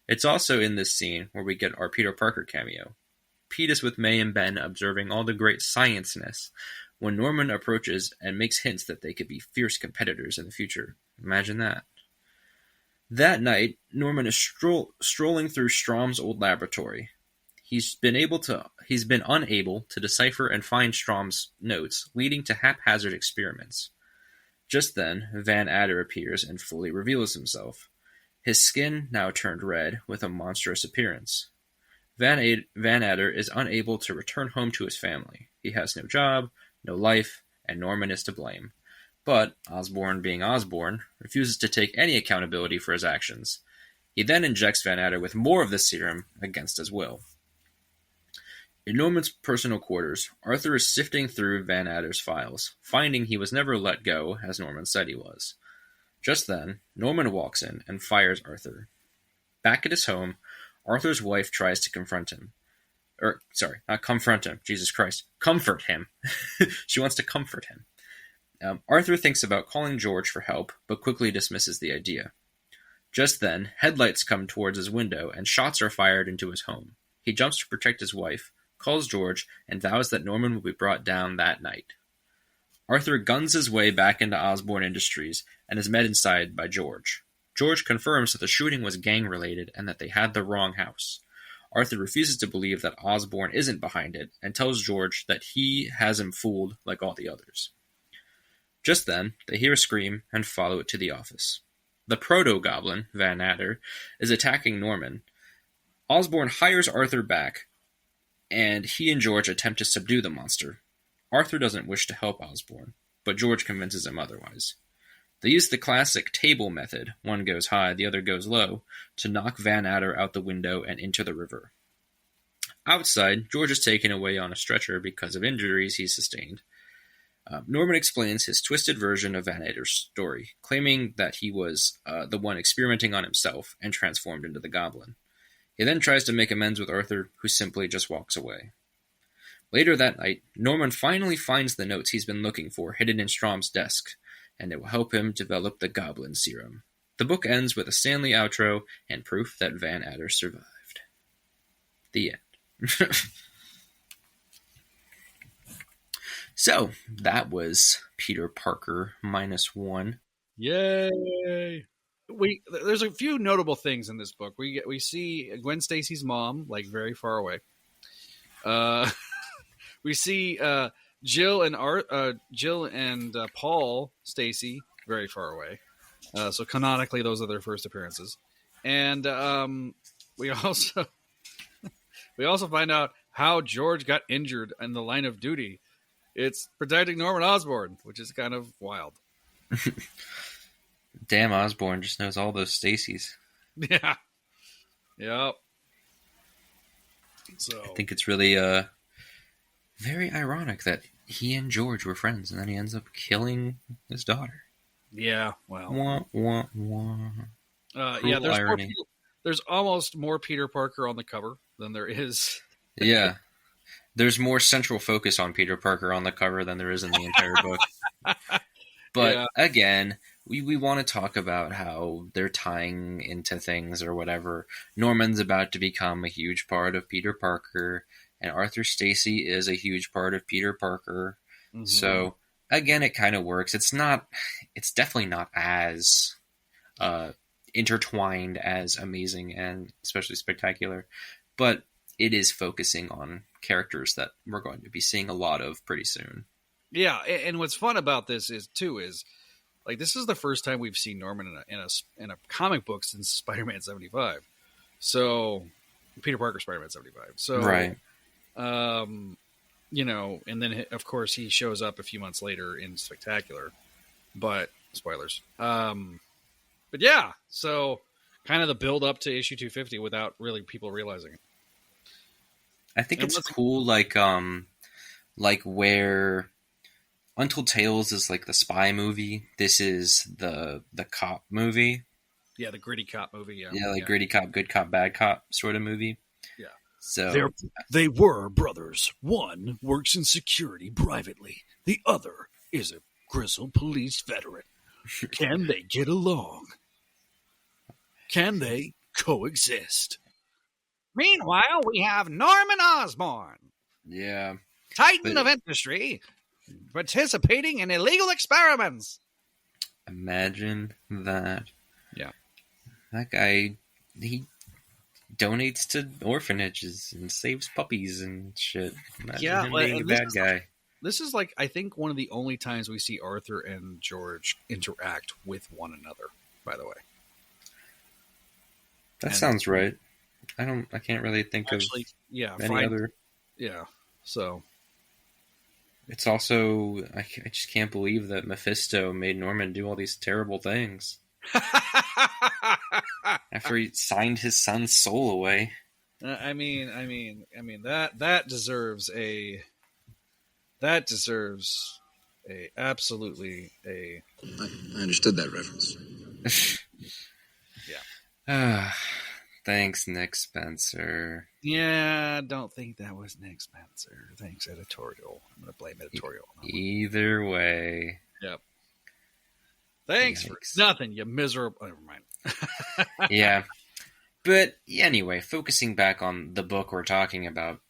It's also in this scene where we get our Peter Parker cameo. Pete is with May and Ben observing all the great science-ness when Norman approaches and makes hints that they could be fierce competitors in the future. Imagine that. That night, Norman is strolling through Strom's old laboratory. He's been unable to decipher and find Strom's notes, leading to haphazard experiments. Just then, Van Adder appears and fully reveals himself. His skin now turned red with a monstrous appearance. Van Adder is unable to return home to his family. He has no job, no life, and Norman is to blame. But, Osborn being Osborn, refuses to take any accountability for his actions. He then injects Van Adder with more of the serum against his will. In Norman's personal quarters, Arthur is sifting through Van Adder's files, finding he was never let go, as Norman said he was. Just then, Norman walks in and fires Arthur. Back at his home, Arthur's wife tries to confront him. Not confront him, Jesus Christ. Comfort him. She wants to comfort him. Arthur thinks about calling George for help, but quickly dismisses the idea. Just then, headlights come towards his window and shots are fired into his home. He jumps to protect his wife, calls George, and vows that Norman will be brought down that night. Arthur guns his way back into Osborn Industries and is met inside by George. George confirms that the shooting was gang-related and that they had the wrong house. Arthur refuses to believe that Osborn isn't behind it and tells George that he has him fooled like all the others. Just then, they hear a scream and follow it to the office. The proto-goblin, Van Adder, is attacking Norman. Osborn hires Arthur back, and he and George attempt to subdue the monster. Arthur doesn't wish to help Osborn, but George convinces him otherwise. They use the classic table method, one goes high, the other goes low, to knock Van Adder out the window and into the river. Outside, George is taken away on a stretcher because of injuries he sustained. Norman explains his twisted version of Van Adder's story, claiming that he was the one experimenting on himself and transformed into the goblin. He then tries to make amends with Arthur, who simply just walks away. Later that night, Norman finally finds the notes he's been looking for hidden in Strom's desk, and it will help him develop the goblin serum. The book ends with a Stanley outro and proof that Van Adder survived. The end. So, that was Peter Parker -1. Yay! There's a few notable things in this book. We see Gwen Stacy's mom, like, very far away. We see Jill and Paul Stacy very far away. So canonically, those are their first appearances. And we also find out how George got injured in the line of duty. It's protecting Norman Osborn, which is kind of wild. Damn, Osborn just knows all those Stacys. Yeah. Yep. So I think it's really very ironic that he and George were friends, and then he ends up killing his daughter. Yeah, well. Wah, wah, wah. Yeah, there's almost more Peter Parker on the cover than there is. Yeah. There's more central focus on Peter Parker on the cover than there is in the entire book. But Yeah. again, we want to talk about how they're tying into things or whatever. Norman's about to become a huge part of Peter Parker, and Arthur Stacy is a huge part of Peter Parker. Mm-hmm. So again, it kind of works. It's definitely not as intertwined as Amazing and especially Spectacular, but it is focusing on characters that we're going to be seeing a lot of pretty soon. Yeah, and what's fun about this is like, this is the first time we've seen Norman in a comic book since Spider-Man 75. So Peter Parker Spider-Man 75. So right. You know, and then of course he shows up a few months later in Spectacular. But spoilers. But yeah, so kind of the build up to issue 250 without really people realizing it. I think it's cool, like where Untold Tales is like the spy movie. This is the cop movie. Yeah, the gritty cop movie. Yeah, gritty cop, good cop, bad cop sort of movie. Yeah. So they were brothers. One works in security privately. The other is a grizzled police veteran. Can they get along? Can they coexist? Meanwhile, we have Norman Osborn, Yeah. Titan But of industry, participating in illegal experiments. imagine that. Yeah. That guy, he donates to orphanages and saves puppies and shit. Imagine him being a bad guy. This is like, I think, one of the only times we see Arthur and George interact with one another, by the way. That sounds right. I can't really think of any other. Yeah. So. It's also, I just can't believe that Mephisto made Norman do all these terrible things. After he signed his son's soul away. I mean that deserves a absolutely a. I understood that reference. Yeah. Thanks, Nick Spencer. Yeah, don't think that was Nick Spencer. Thanks, editorial. I'm going to blame editorial. Either way. Yep. Thanks for nothing, you miserable. Never mind. Yeah. But anyway, focusing back on the book we're talking about,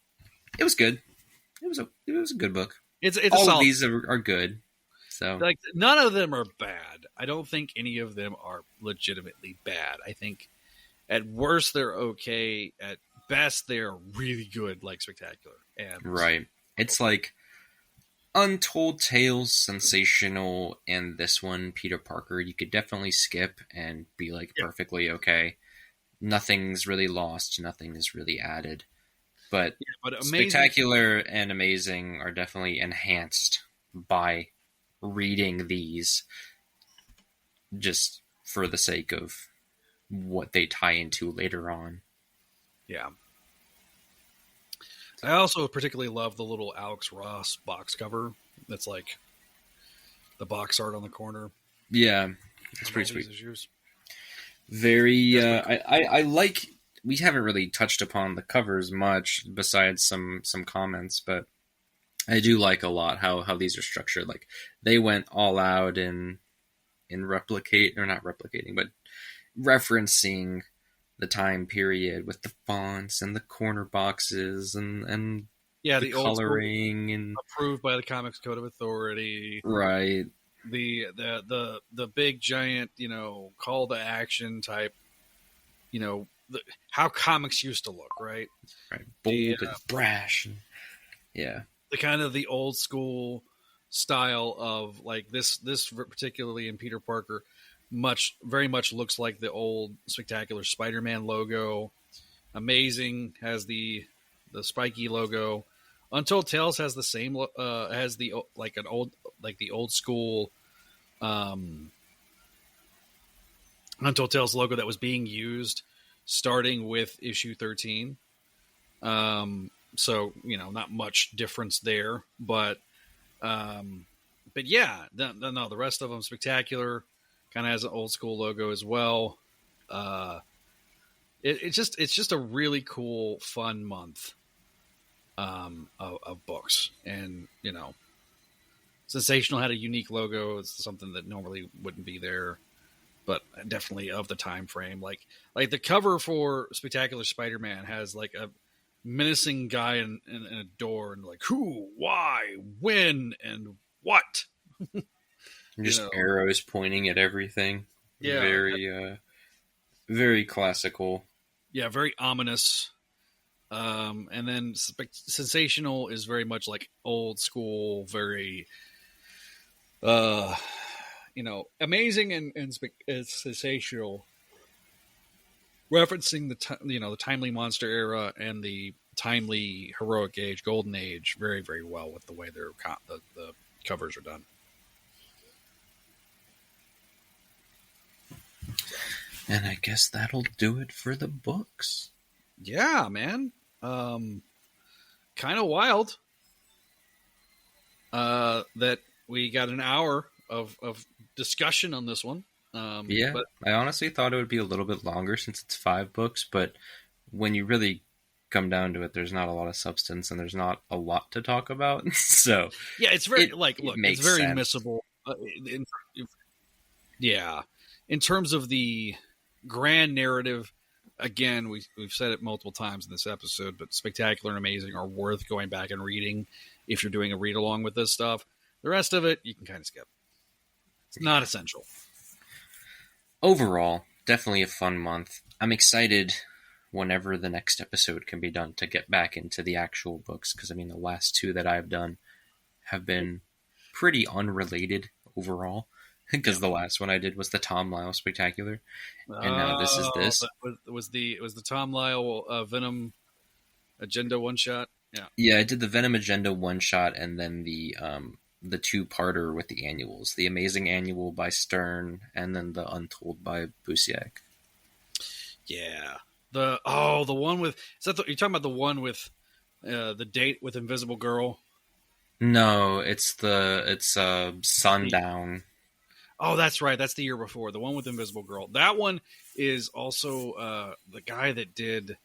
it was good. It was a good book. It's all of these are good. So like none of them are bad. I don't think any of them are legitimately bad. I think at worst they're okay. At best they're really good, like Spectacular. And right. It's like Untold Tales, Sensational, and this one, Peter Parker, you could definitely skip and be like perfectly okay. Nothing's really lost. Nothing is really added. But Spectacular and Amazing are definitely enhanced by reading these just for the sake of what they tie into later on. Yeah. I also particularly love the little Alex Ross box cover. That's like the box art on the corner. Yeah, it's pretty sweet. Issues. Very. I like. We haven't really touched upon the covers much, besides some comments, but I do like a lot how these are structured. Like they went all out in not replicating, but referencing the time period with the fonts and the corner boxes and the coloring and approved by the Comics Code of Authority. Right. The big giant, call to action type, how comics used to look, right? Right. Bold and brash. And, yeah. The kind of the old school style of like this particularly in Peter Parker very much looks like the old Spectacular Spider-Man logo. Amazing has the spiky logo. Untold Tales has the same has the old school Untold Tales logo that was being used starting with issue 13. So, not much difference there, but yeah, no, the rest of them Spectacular kind of has an old school logo as well. It's just a really cool, fun month of books, and Sensational had a unique logo. It's something that normally wouldn't be there, but definitely of the time frame. Like the cover for Spectacular Spider-Man has like a menacing guy in a door, and like who, why, when, and what. Just arrows pointing at everything. Yeah. Very, very classical. Yeah, very ominous. And then Sensational is very much like old school, very, amazing and sensational, referencing the timely monster era and the timely heroic age, golden age, very, very well with the way the covers are done. And I guess that'll do it for the books. Yeah, man. Kind of wild that we got an hour of discussion on this one. Yeah, but I honestly thought it would be a little bit longer since it's 5 books, but when you really come down to it, there's not a lot of substance and there's not a lot to talk about. So Yeah, it's very it look, makes it's very sense. missable. Yeah, in terms of the grand narrative, again, we've said it multiple times in this episode, but Spectacular and Amazing are worth going back and reading if you're doing a read along with this stuff. The rest of it, you can kind of skip. It's not essential. Overall, definitely a fun month. I'm excited whenever the next episode can be done to get back into the actual books, because I mean the last two that I've done have been pretty unrelated overall, because the last one I did was the Tom Lyle Spectacular, and now this is this. It was the Tom Lyle Venom Agenda one shot. Yeah, I did the Venom Agenda one shot, and then the two-parter with the annuals, the Amazing Annual by Stern, and then the Untold by Busiek. Yeah, the one with you're talking about the one with the date with Invisible Girl? No, it's Sundown. Oh, that's right. That's the year before. The one with Invisible Girl. That one is also the guy that did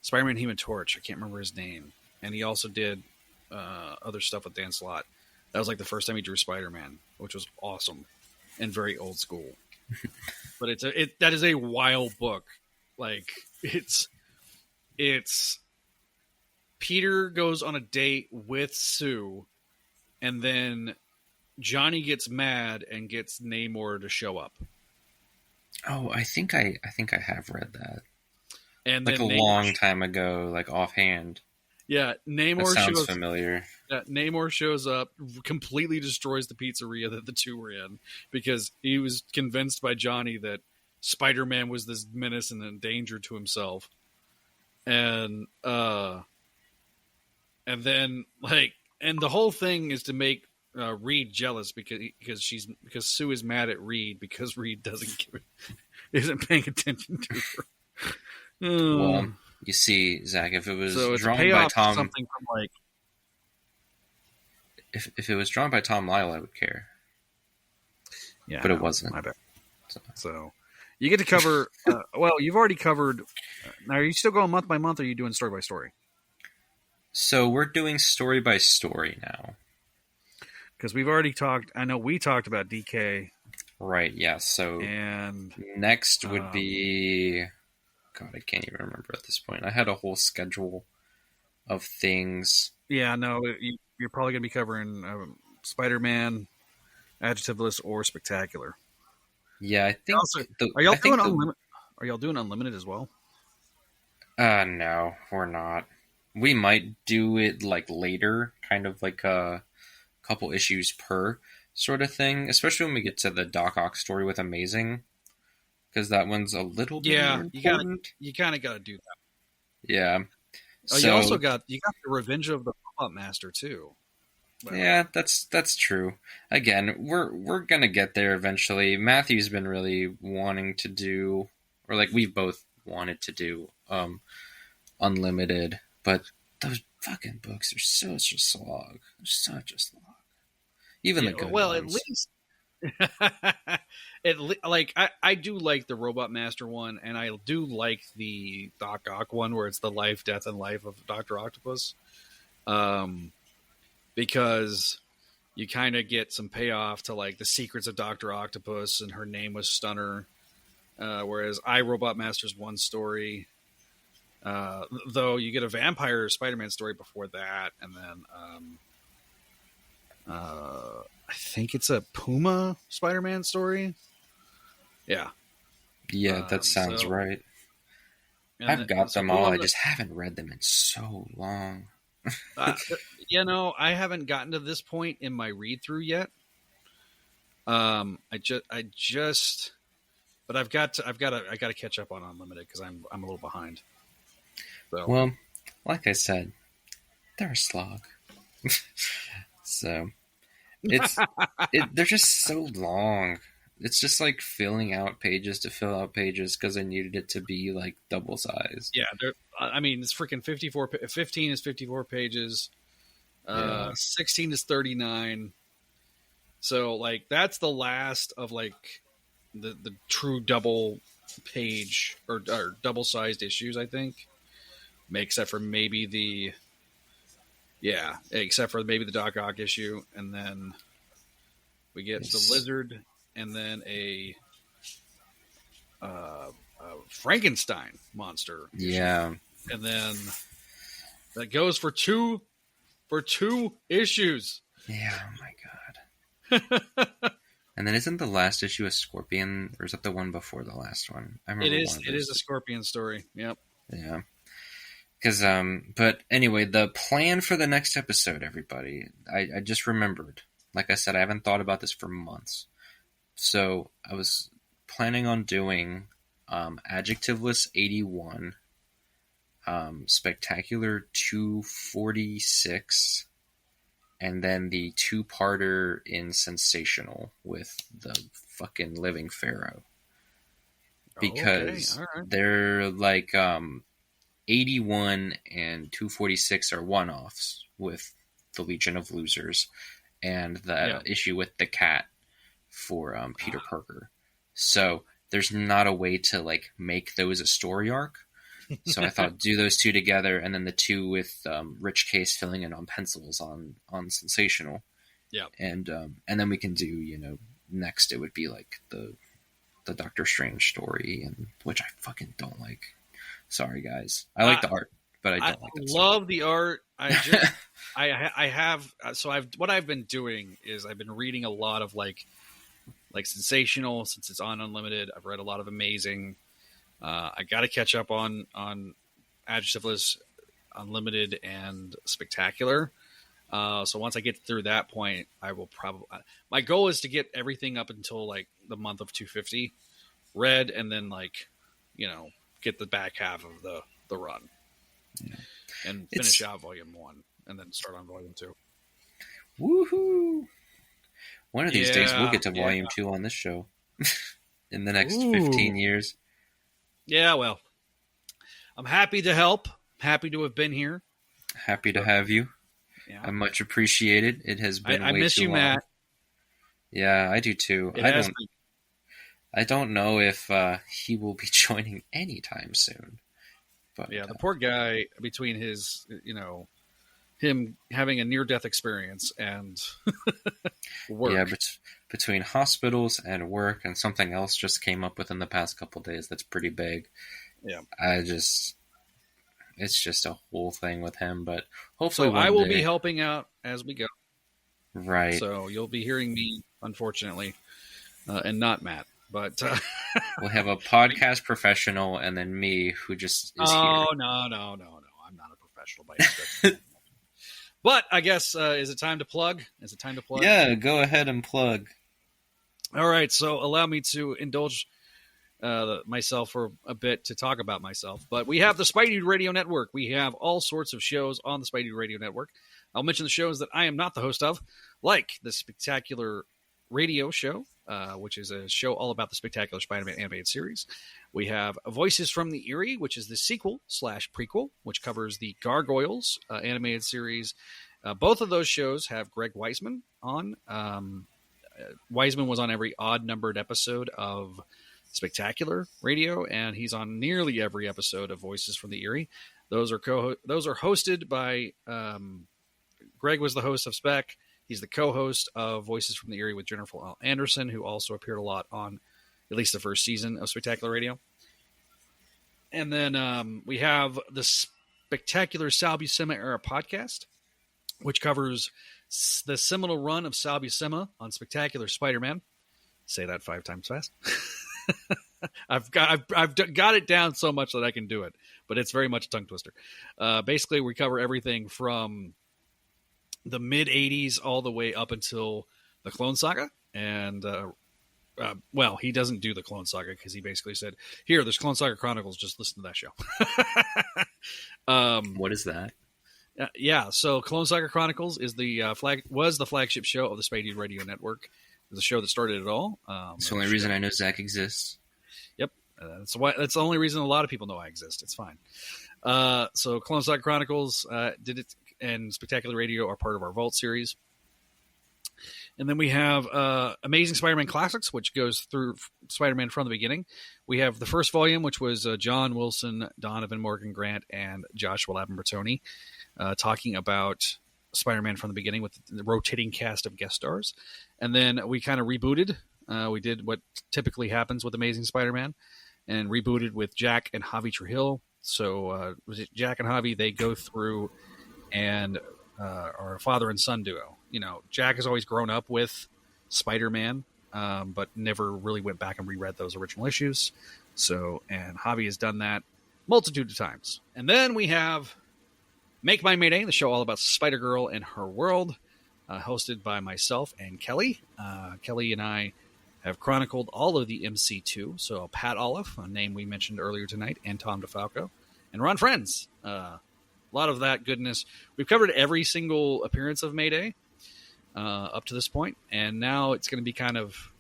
Spider-Man Human Torch. I can't remember his name. And he also did other stuff with Dan Slott. That was like the first time he drew Spider-Man, which was awesome and very old school. But that is a wild book. Like it's Peter goes on a date with Sue, and then Johnny gets mad and gets Namor to show up. Oh, I think I have read that. And like then a long time ago, like offhand. Yeah, Namor that sounds shows familiar. Yeah, Namor shows up, completely destroys the pizzeria that the two were in because he was convinced by Johnny that Spider-Man was this menace and a danger to himself. And then the whole thing is to make Reed jealous because Sue is mad at Reed because Reed isn't paying attention to her. Well, you see, Zach, if it was drawn by Tom, something from like, if it was drawn by Tom Lyle, I would care. Yeah, but it wasn't. My bad. So you get to cover. Well, you've already covered. Now, are you still going month by month, or are you doing story by story? So we're doing story by story now. Because we've already talked. I know we talked about DK. Right. Yeah. So and next would be. God, I can't even remember at this point. I had a whole schedule of things. Yeah, no, you're probably going to be covering Spider-Man, Adjectiveless, or Spectacular. Yeah, I think. Are y'all doing Unlimited? Are y'all doing Unlimited as well? No, we're not. We might do it like later, kind of like a couple issues per sort of thing, especially when we get to the Doc Ock story with Amazing. Because that one's a little bit more important. You kind of got to do that. Yeah. Oh, you also got the Revenge of the Robot Master too. Yeah, that's true. Again, we're gonna get there eventually. Matthew's been really wanting to do, or like we've both wanted to do, Unlimited, but those fucking books are such a slog. They're such a slog. Even the good ones. At least. I do like the Robot Master one, and I do like the Doc Ock one where it's the life, death, and life of Dr. Octopus, because you kind of get some payoff to like the secrets of Dr. Octopus, and her name was Stunner, whereas Robot Master's one story, though you get a Vampire Spider-Man story before that, and then I think it's a Puma Spider-Man story. Yeah. Yeah, that sounds right. I've got them all. I just haven't read them in so long. I haven't gotten to this point in my read through yet. But I've got to catch up on Unlimited because I'm a little behind. So. Well, like I said, they're a slog. So. They're just so long. It's just like filling out pages to fill out pages because I needed it to be like double size. Yeah, it's freaking 54. 15 is 54 pages. 16 is 39. So like that's the last of like the true double page or double sized issues, I think. except for maybe the Doc Ock issue, and then we get the Lizard, and then a Frankenstein monster issue. Yeah, and then that goes for two issues. yeah. Oh my god. And then isn't the last issue a Scorpion, or is that the one before the last one? I remember It is a Scorpion story. Yep. Yeah. Because, but anyway, the plan for the next episode, everybody, I just remembered. Like I said, I haven't thought about this for months. So I was planning on doing Adjectiveless 81, Spectacular 246, and then the two-parter in Sensational with the fucking Living Pharaoh. Because they're like 81 and 246 are one-offs with the Legion of Losers and the issue with the cat for Peter Parker. So there's not a way to like make those a story arc. So I thought do those two together, and then the two with Rich Case filling in on pencils on Sensational. Yeah. And then we can do, next it would be like the Doctor Strange story, and which I fucking don't like. Sorry guys. I like the art, but I don't like it. I love the art. What I've been doing is I've been reading a lot of like Sensational since it's on Unlimited. I've read a lot of Amazing. I got to catch up on Adjectiveless, Unlimited, and Spectacular. So once I get through that point, I will probably. My goal is to get everything up until like the month of 250 read, and then get the back half of the run, and finish out Volume 1, and then start on Volume 2. Woohoo! One of these days we'll get to Volume 2 on this show in the next 15 years. Yeah, well, I'm happy to help. Happy to have been here. Happy to have you. Yeah. I much appreciate it. It has been I way miss too you, long. Matt. Yeah, I do too. I don't know if he will be joining anytime soon. But yeah, the poor guy, between his, him having a near-death experience and work. Yeah, between hospitals and work and something else just came up within the past couple days that's pretty big. Yeah. It's just a whole thing with him, but hopefully I will be helping out as we go. Right. So you'll be hearing me, unfortunately, and not Matt. But we'll have a podcast professional and then me who just is here. No. I'm not a professional by any stretch. But I guess, is it time to plug? Yeah, go ahead and plug. All right, so allow me to indulge myself for a bit to talk about myself. But we have the Spidey Dude Radio Network. We have all sorts of shows on the Spidey Dude Radio Network. I'll mention the shows that I am not the host of, like the Spectacular Radio Show, which is a show all about the Spectacular Spider-Man animated series. We have Voices from the Eerie, which is the sequel/prequel, which covers the Gargoyles animated series. Both of those shows have Greg Weisman on. Weisman was on every odd-numbered episode of Spectacular Radio, and he's on nearly every episode of Voices from the Eerie. Those are hosted by Greg was the host of Spec. He's the co-host of Voices from the Eerie with Jennifer L. Anderson, who also appeared a lot on at least the first season of Spectacular Radio. And then we have the Spectacular Sal Buscema Era podcast, which covers the seminal run of Sal Buscema on Spectacular Spider-Man. Say that 5 times fast. I've got it down so much that I can do it, but it's very much a tongue twister. Basically, we cover everything from the mid-'80s all the way up until the Clone Saga. And, he doesn't do the Clone Saga because he basically said, here, there's Clone Saga Chronicles, just listen to that show. What is that? So Clone Saga Chronicles is the flagship show of the Spidey Radio Network. It was the show that started it all. It's the only reason I know Zach exists. Yep. That's the only reason a lot of people know I exist. It's fine. So Clone Saga Chronicles did it, and Spectacular Radio are part of our Vault series. And then we have Amazing Spider-Man Classics, which goes through Spider-Man from the beginning. We have the first volume, which was John Wilson, Donovan Morgan Grant, and Joshua Labin-Bertoni talking about Spider-Man from the beginning with the rotating cast of guest stars. And then we kind of rebooted. We did what typically happens with Amazing Spider-Man and rebooted with Jack and Javi Trujillo. So Jack and Javi, they go through and are a father and son duo. You know, Jack has always grown up with Spider-Man, but never really went back and reread those original issues. So, and Javi has done that multitude of times. And then we have Make My Mayday, the show all about Spider-Girl and her world, hosted by myself and Kelly. Kelly and I have chronicled all of the MC2. So Pat Olive, a name we mentioned earlier tonight, and Tom DeFalco, and Ron Friends. A lot of that goodness. We've covered every single appearance of Mayday up to this point, and now it's going to be kind of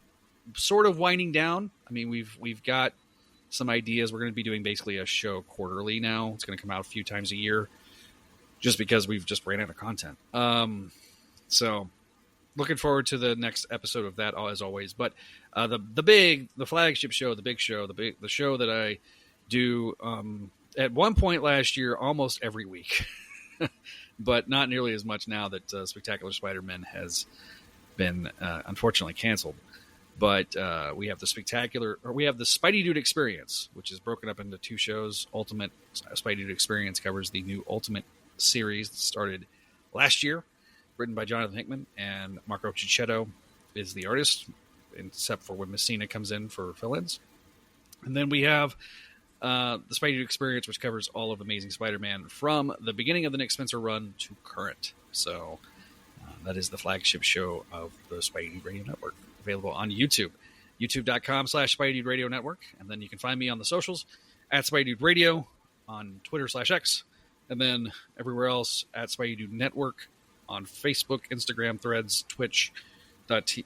sort of winding down. I mean, we've got some ideas. We're going to be doing basically a show quarterly now. It's going to come out a few times a year, just because we've just ran out of content. So looking forward to the next episode of that, as always. But the flagship show, the big show, the show that I do at one point last year, almost every week, but not nearly as much now that Spectacular Spider-Man has been unfortunately canceled. But we have the Spidey Dude Experience, which is broken up into two shows. Ultimate Spidey Dude Experience covers the new Ultimate series that started last year, written by Jonathan Hickman, and Marco Cicchetto is the artist, except for when Messina comes in for fill-ins. And then we have the Spidey Dude Experience, which covers all of Amazing Spider-Man from the beginning of the Nick Spencer run to current. So that is the flagship show of the Spidey Dude Radio Network, available on YouTube, youtube.com/Spidey Dude Radio Network. And then you can find me on the socials at Spidey Dude Radio on Twitter/X, and then everywhere else at Spidey Dude Network on Facebook, Instagram, Threads, Twitch.tv/Spidey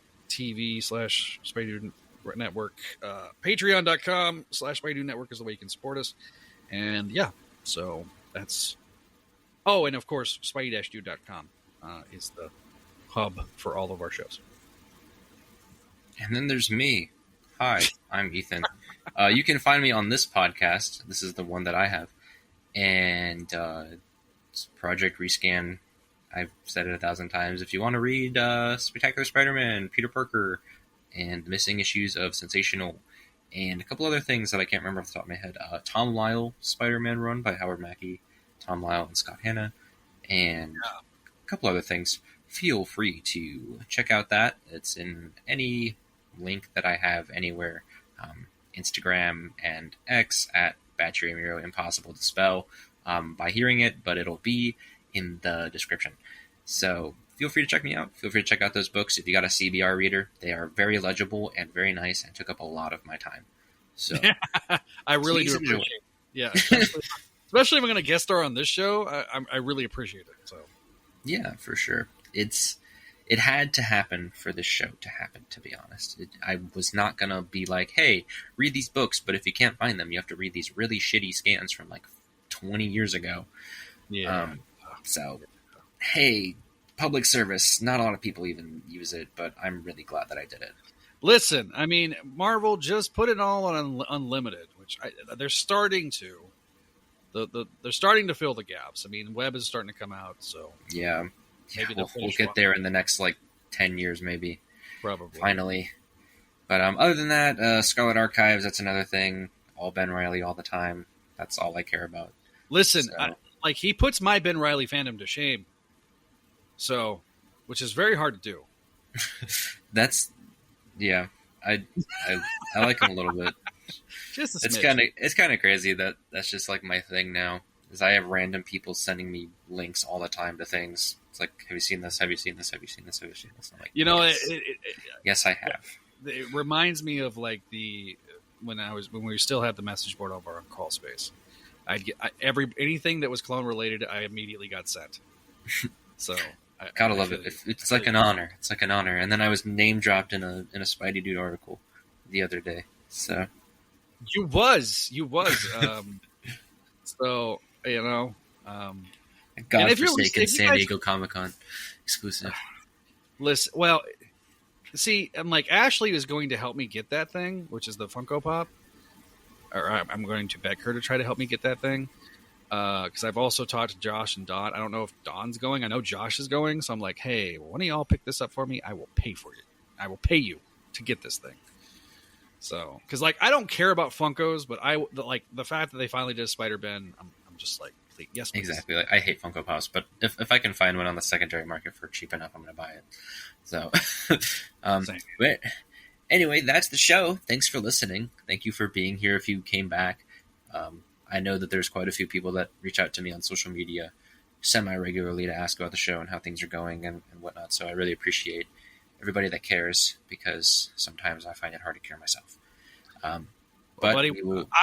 Dude Network, patreon.com/Spidey Dude Network is the way you can support us. And yeah, so that's, and of course, Spidey-Dude.com is the hub for all of our shows. And then there's me. Hi, I'm Ethan. You can find me on this podcast. This is the one that I have. And it's Project Rescan. I've said it 1,000 times. If you want to read Spectacular Spider-Man, Peter Parker, and the missing issues of Sensational, and a couple other things that I can't remember off the top of my head. Tom Lyle Spider-Man run by Howard Mackey, Tom Lyle and Scott Hanna, and a couple other things. Feel free to check out that. It's in any link that I have anywhere. Instagram and X at Battery Miro, impossible to spell by hearing it, but it'll be in the description. So feel free to check me out. Feel free to check out those books. If you got a CBR reader, they are very legible and very nice and took up a lot of my time. So I really do appreciate it. Yeah. Especially if I'm going to guest star on this show, I really appreciate it. So yeah, for sure. It had to happen for this show to happen, to be honest. I was not going to be like, hey, read these books, but if you can't find them, you have to read these really shitty scans from like 20 years ago. Yeah. So, hey, public service. Not a lot of people even use it, but I'm really glad that I did it. Listen, I mean, Marvel just put it all on Unlimited, which they're starting to. They're starting to fill the gaps. I mean, Web is starting to come out, so yeah. Maybe we'll get there in the next 10 years, maybe. Probably. Finally. But other than that, Scarlet Archives, that's another thing. All Ben Reilly all the time. That's all I care about. Listen, so. He puts my Ben Reilly fandom to shame. So, which is very hard to do. That's, yeah. I like him a little bit. Just it's kind of crazy that that's just my thing now. Is I have random people sending me links all the time to things. It's like, have you seen this? Have you seen this? Have you seen this? Have you seen this? I'm like, yes. Yes, I have. It reminds me of when we still had the message board over on Crawl Space. I'd get anything that was clone related, I immediately got sent. So gotta love it. It's like an honor. It's like an honor. And then I was name dropped in a Spidey Dude article the other day. So you was. So godforsaken San Diego Comic-Con exclusive. Listen, well, See, I'm like, Ashley is going to help me get that thing, which is the Funko Pop. Or I'm going to beg her to try to help me get that thing. Because I've also talked to Josh and Don. I don't know if Don's going. I know Josh is going. So I'm like, hey, one of y'all pick this up for me. I will pay for it. I will pay you to get this thing. So, because like, I don't care about Funkos, but like the fact that they finally did a Spider-Ben, I'm just like, yes, please. Exactly. Like, I hate Funko Pops, but if I can find one on the secondary market for cheap enough, I'm going to buy it. So, but anyway, that's the show. Thanks for listening. Thank you for being here. If you came back, I know that there's quite a few people that reach out to me on social media semi-regularly to ask about the show and how things are going and whatnot. So I really appreciate everybody that cares, because sometimes I find it hard to care myself. But buddy,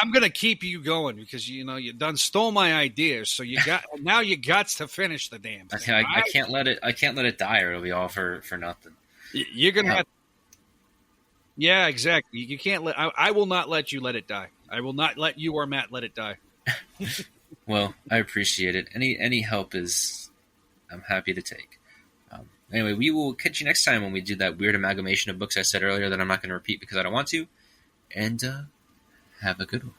I'm gonna keep you going because you done stole my ideas. So you got now you got to finish the damn thing. I can't let it die, or it'll be all for nothing. You're gonna have. Yeah, exactly. You can't let. I will not let you let it die. I will not let you or Matt let it die. Well, I appreciate it. Any help I'm happy to take. Anyway, we will catch you next time when we do that weird amalgamation of books I said earlier that I'm not going to repeat because I don't want to. And have a good one.